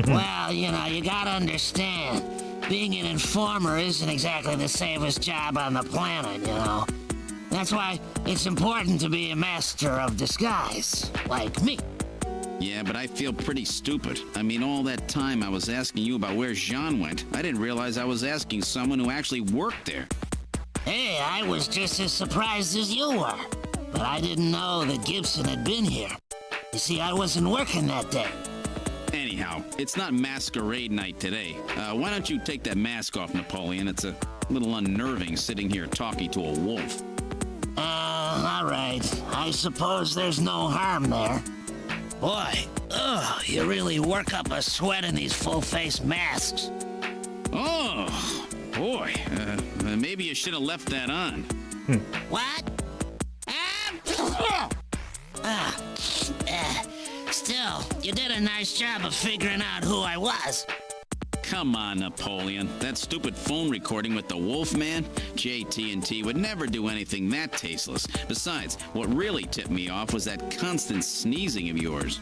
Well, you know, you gotta understand. Being an informer isn't exactly the safest job on the planet, you know. That's why it's important to be a master of disguise, like me. Yeah, but I feel pretty stupid. I mean, all that time I was asking you about where Jean went, I didn't realize I was asking someone who actually worked there. Hey, I was just as surprised as you were. But I didn't know that Gibson had been here. You see, I wasn't working that day. Anyhow, it's not masquerade night today. Why don't you take that mask off, Napoleon? It's a little unnerving sitting here talking to a wolf. All right. I suppose there's no harm there. Boy, you really work up a sweat in these full-face masks. Oh, boy. Maybe you should have left that on. What? Still, you did a nice job of figuring out who I was. Come on, Napoleon. That stupid phone recording with the Wolfman? JT&T would never do anything that tasteless. Besides, what really tipped me off was that constant sneezing of yours.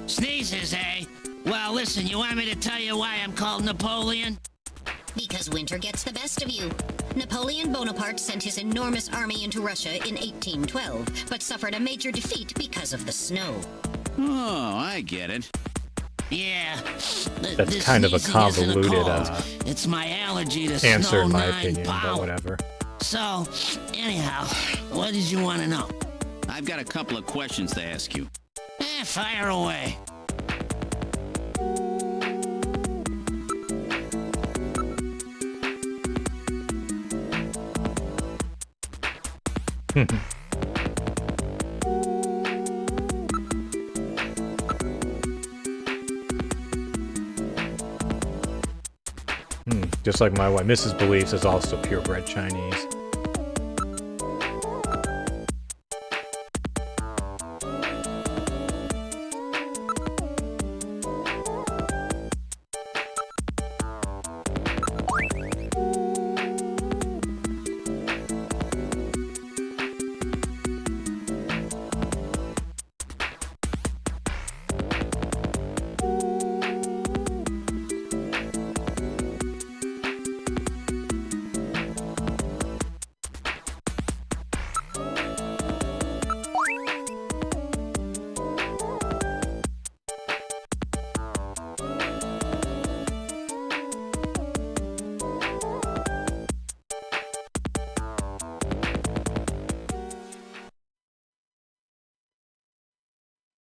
Sneezes, eh? Well, listen, you want me to tell you why I'm called Napoleon? Because winter gets the best of you. Napoleon Bonaparte sent his enormous army into Russia in 1812, but suffered a major defeat because of the snow. Oh, I get it. Yeah. That's kind of a convoluted it's my allergy to answer, in my snow 9 opinion, power. but whatever. So, anyhow, what did you want to know? I've got a couple of questions to ask you. Fire away. Just like my wife, Mrs. Believes is also purebred Chinese.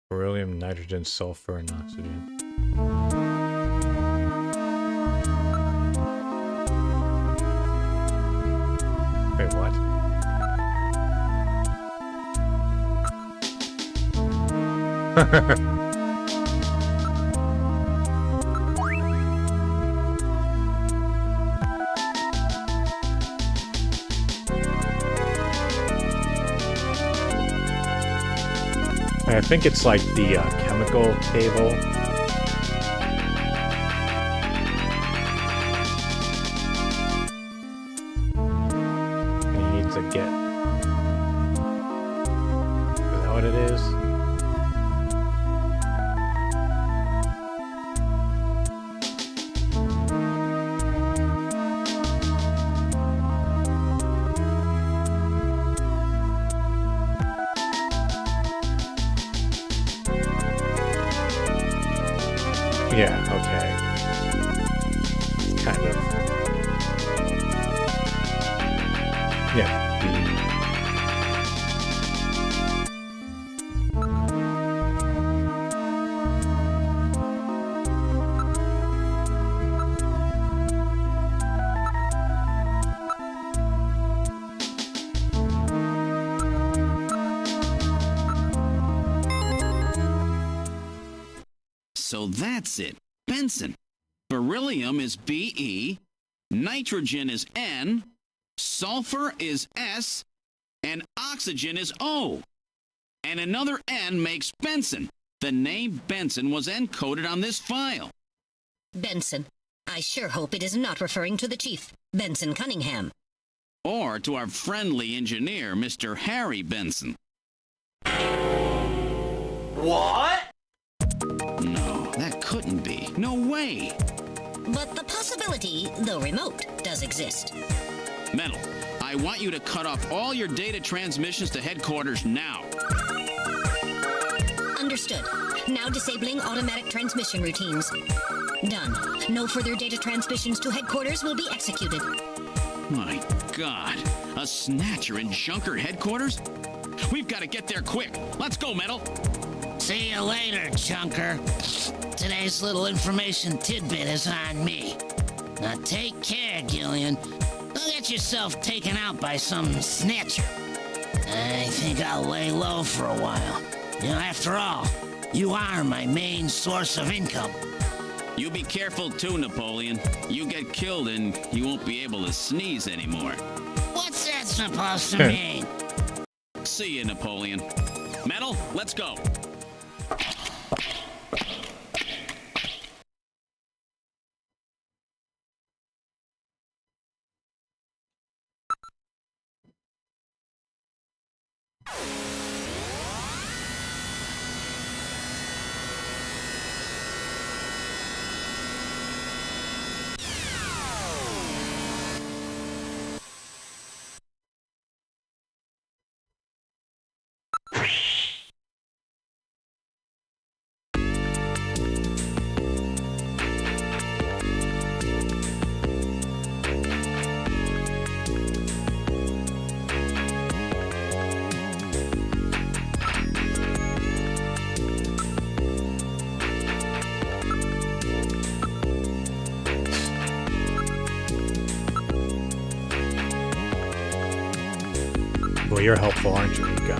Beryllium, nitrogen, sulfur, and oxygen. Wait, what? I think it's like the chemical table. And you need to get... Is that what it is? Yeah, okay. Kind of. Yeah. So that's it. Benson. Beryllium is Be, nitrogen is N, sulfur is S, and oxygen is O. And another N makes Benson. The name Benson was encoded on this file. Benson. I sure hope it is not referring to the chief, Benson Cunningham. Or to our friendly engineer, Mr. Harry Benson. What? No, that couldn't be. No way. But the possibility, though remote, does exist. Metal, I want you to cut off all your data transmissions to headquarters now. Understood. Now disabling automatic transmission routines. Done. No further data transmissions to headquarters will be executed. My God, a Snatcher in Junker headquarters? We've got to get there quick. Let's go, Metal. See you later, Junker. Today's little information tidbit is on me. Now take care, Gillian. Don't get yourself taken out by some snatcher. I think I'll lay low for a while. You know, after all, you are my main source of income. You be careful too, Napoleon. You get killed and you won't be able to sneeze anymore. What's that supposed to mean? See you, Napoleon. Metal, let's go. Boy, you're helpful, aren't you, Mika?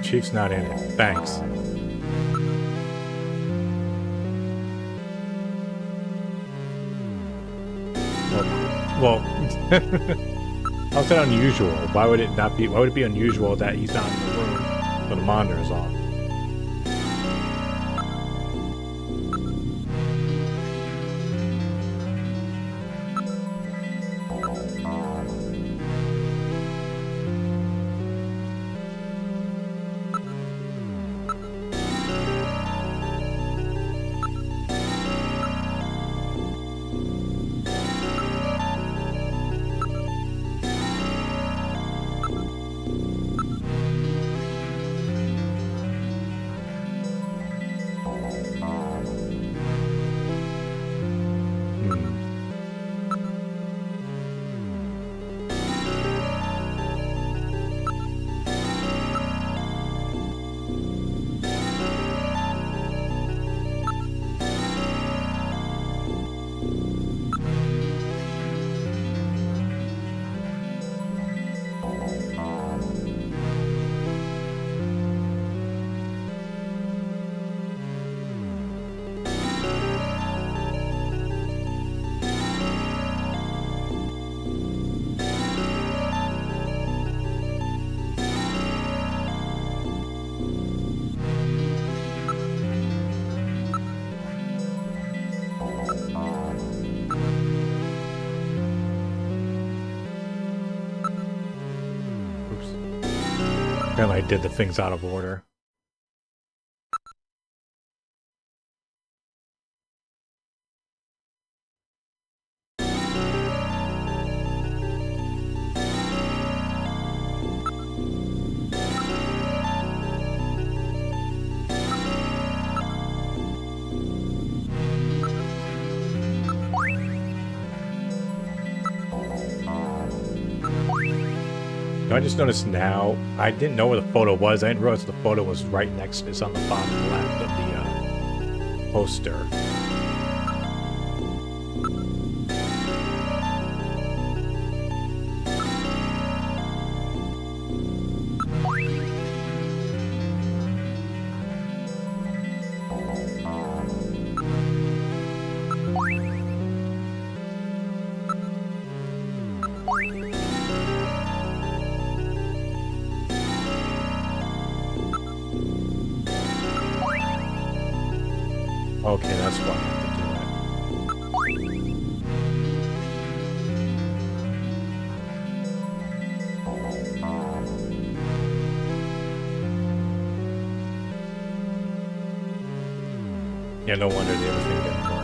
Chief's not in it. Thanks. Well, how's that unusual? Why would it not be? Why would it be unusual that he's not in the room when the monitor is off? Apparently I did the things out of order. I just noticed now, I didn't know where the photo was. I didn't realize the photo was right next, it's on the bottom left of the poster. Okay, that's why I have to do it. Yeah, no wonder the other thing didn't work.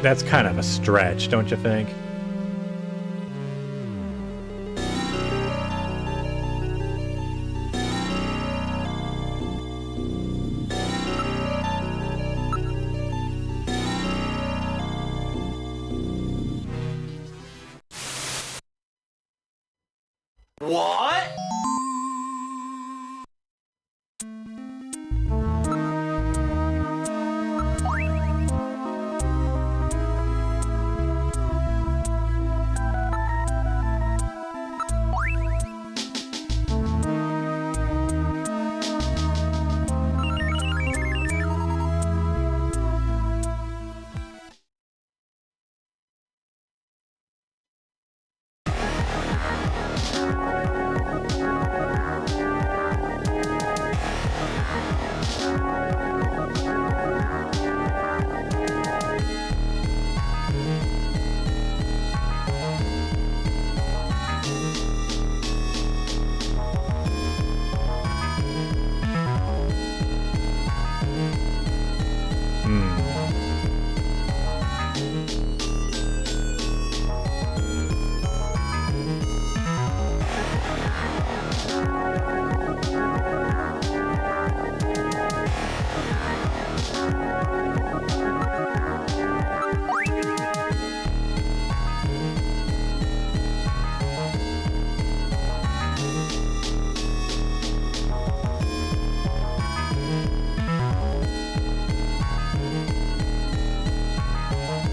That's kind of a stretch, don't you think? What?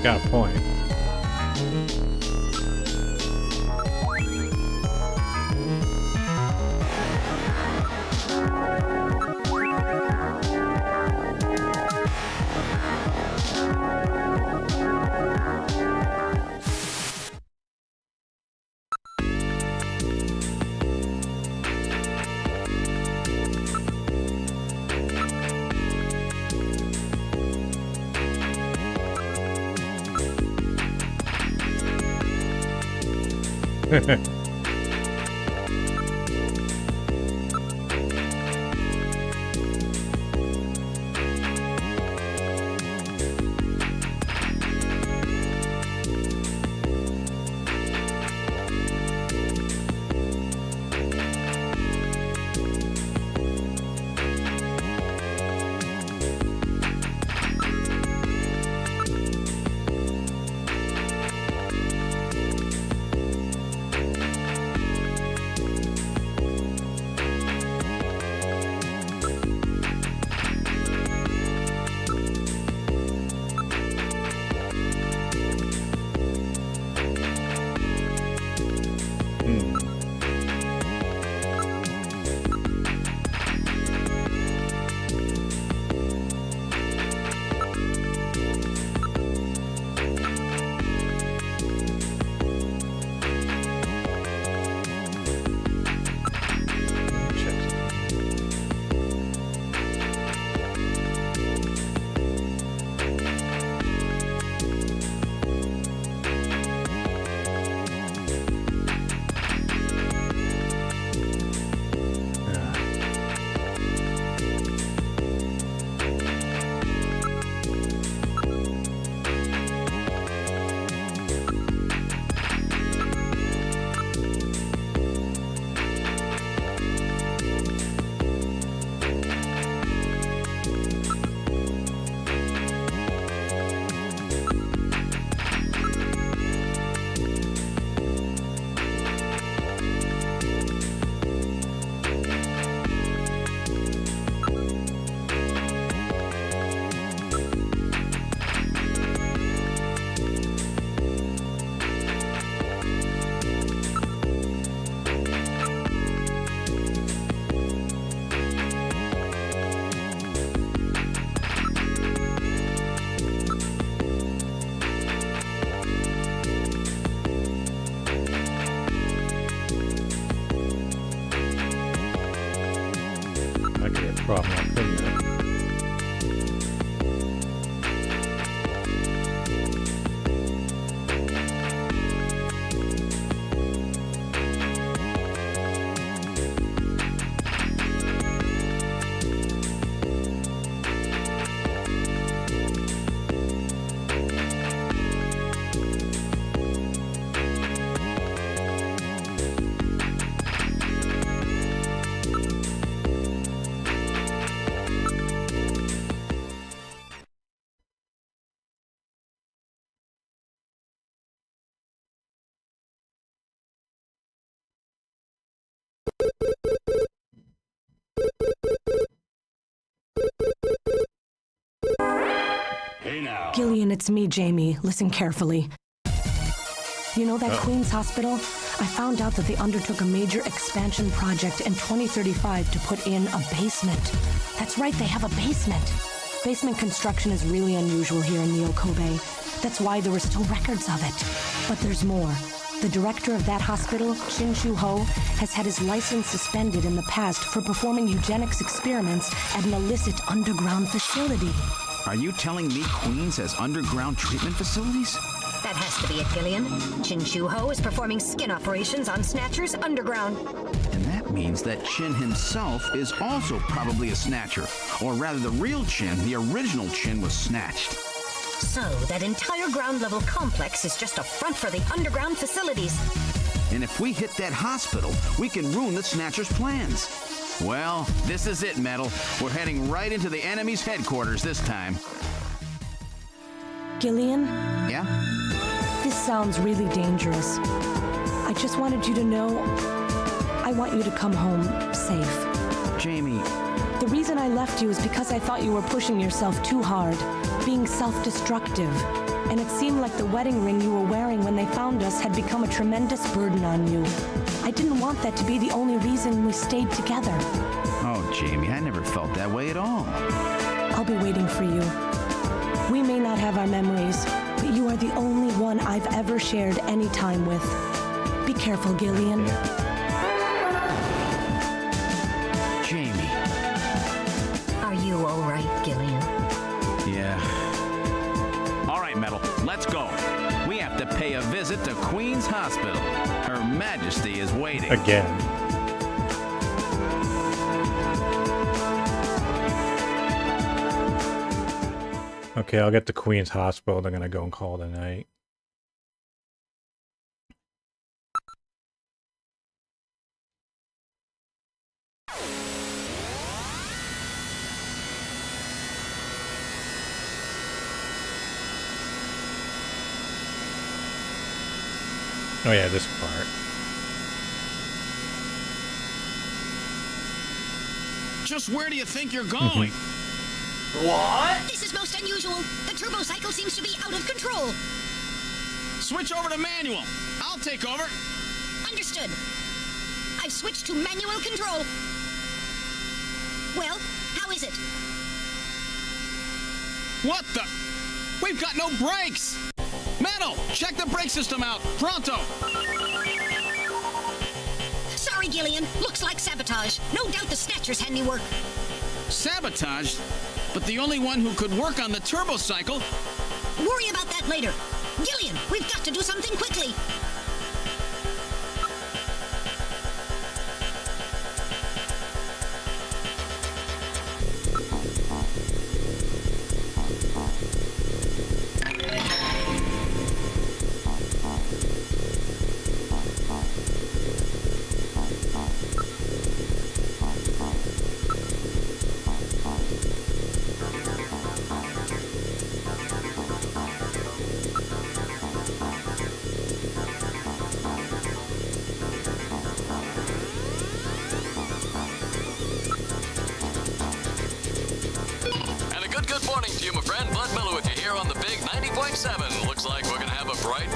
Got a point. Probably not good yet. Gillian, it's me, Jamie. Listen carefully. You know that Queen's Hospital? I found out that they undertook a major expansion project in 2035 to put in a basement. That's right, they have a basement. Basement construction is really unusual here in Neo Kobe. That's why there were still records of it. But there's more. The director of that hospital, Shin Shu-ho, has had his license suspended in the past for performing eugenics experiments at an illicit underground facility. Are you telling me Queens has underground treatment facilities? That has to be it, Gillian. Chin Shu-ho is performing skin operations on Snatchers underground. And that means that Chin himself is also probably a Snatcher. Or rather, the real Chin, the original Chin, was snatched. So, that entire ground-level complex is just a front for the underground facilities. And if we hit that hospital, we can ruin the Snatcher's plans. Well, this is it, Metal. We're heading right into the enemy's headquarters this time. Gillian, Yeah? this sounds really dangerous. I just wanted you to know I want you to come home safe. Jamie, The reason I left you is because I thought you were pushing yourself too hard, being self-destructive. And it seemed like the wedding ring you were wearing when they found us had become a tremendous burden on you. I didn't want that to be the only reason we stayed together. Oh, Jamie, I never felt that way at all. I'll be waiting for you. We may not have our memories, but you are the only one I've ever shared any time with. Be careful, Gillian. Jamie. Are you all right, Gillian? Yeah. All right, Metal, let's go. We have to pay a visit to Queen's Hospital. Her Majesty is waiting. Again. Okay, I'll get to Queen's Hospital. They're gonna go and call it a night. Oh yeah, this part. Just where do you think you're going? What? This is most unusual. The turbo cycle seems to be out of control. Switch over to manual. I'll take over. Understood. I've switched to manual control. Well, how is it? What the? We've got no brakes! Metal, check the brake system out. Pronto! Sorry, Gillian. Looks like sabotage. No doubt the Snatcher's handiwork. Sabotage? But the only one who could work on the turbo cycle? Worry about that later. Gillian, we've got to do something quickly. And a good morning to you, my friend. Bud Miller with you here on the big 90.7. Looks like we're going to have a bright...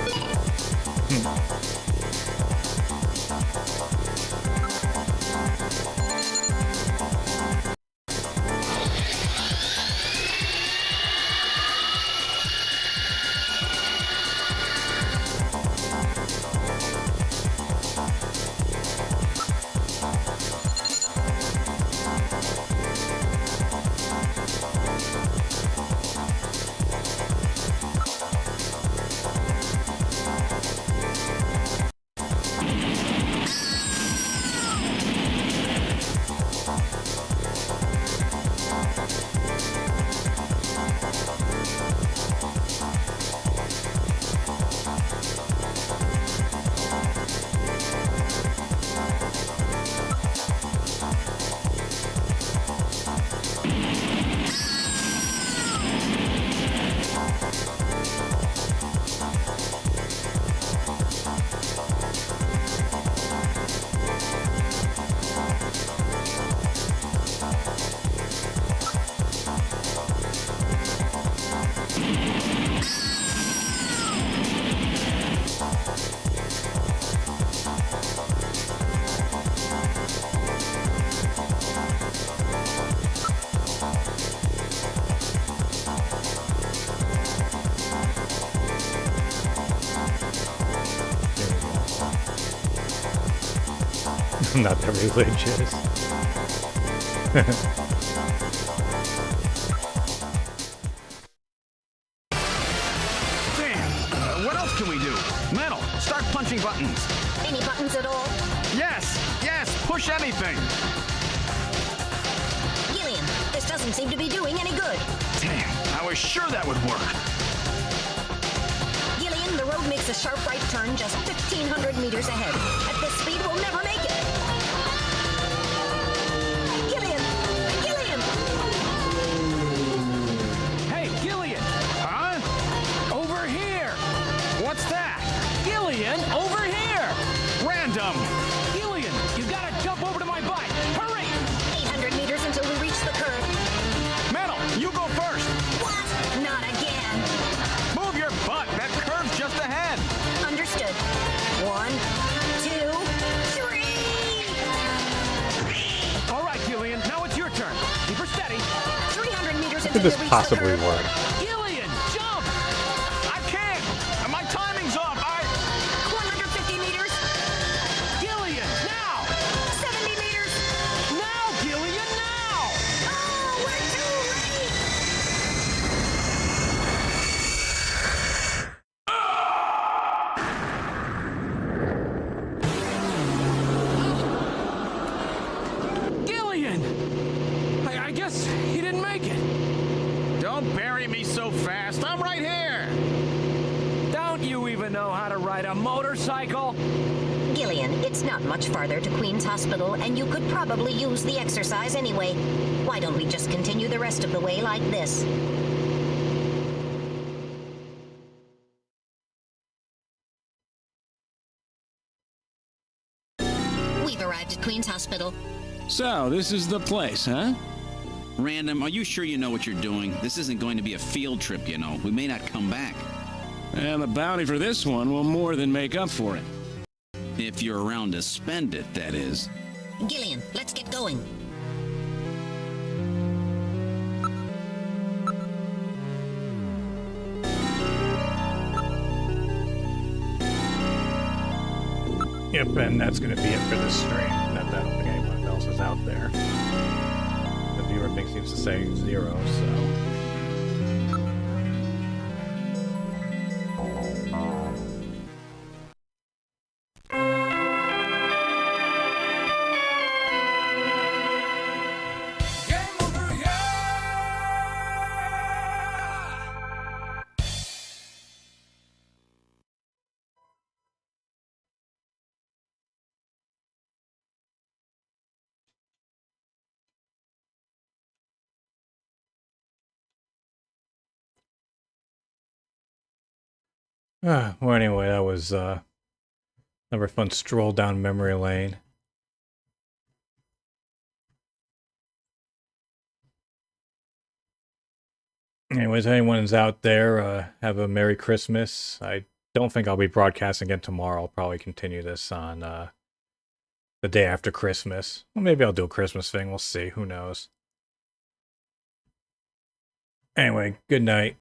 I'm not that religious. Damn! What else can we do? Metal, start punching buttons. Any buttons at all? Yes! Yes! Push anything! Gillian, this doesn't seem to be doing any good. Damn, I was sure that would work. Gillian, the road makes a sharp right turn just 1,500 meters ahead. At this speed, we'll never make it. Gillian! Gillian! Hey, Gillian! Huh? Over here! What's that? Gillian, over here! Random! Gillian, you gotta jump over to my bike! Hurry! 800 meters until we reach the curve. Metal, you go first! What? Not again. Move your butt! That curve's just ahead! Understood. 1, 2, 3! All right, Gillian, now it's your turn. Keep her steady. 300 meters Could until this we reach possibly the curve. work? Gillian, jump! I can't! My timing's off! 150 meters. Gillian, now! 70 meters. Now, Gillian, now! Oh, we're too late. Gillian! I guess he didn't make it. Don't bury me so fast. I'm right here. Don't you even know how to ride a motorcycle? Gillian, it's not much farther to Queen's Hospital, and you could probably use the exercise anyway. Why don't we just continue the rest of the way like this? We've arrived at Queen's Hospital. So, this is the place, huh? Random, are you sure you know what you're doing? This isn't going to be a field trip, you know. We may not come back. And the bounty for this one will more than make up for it. If you're around to spend it, that is. Gillian, let's get going. Yep, and that's going to be it for this stream. Not that I don't think anyone else is out there. The viewer thing seems to say 0, so... well, anyway, that was another fun stroll down memory lane. Anyways, anyone's out there, have a Merry Christmas. I don't think I'll be broadcasting again tomorrow. I'll probably continue this on the day after Christmas. Well, maybe I'll do a Christmas thing. We'll see. Who knows? Anyway, good night.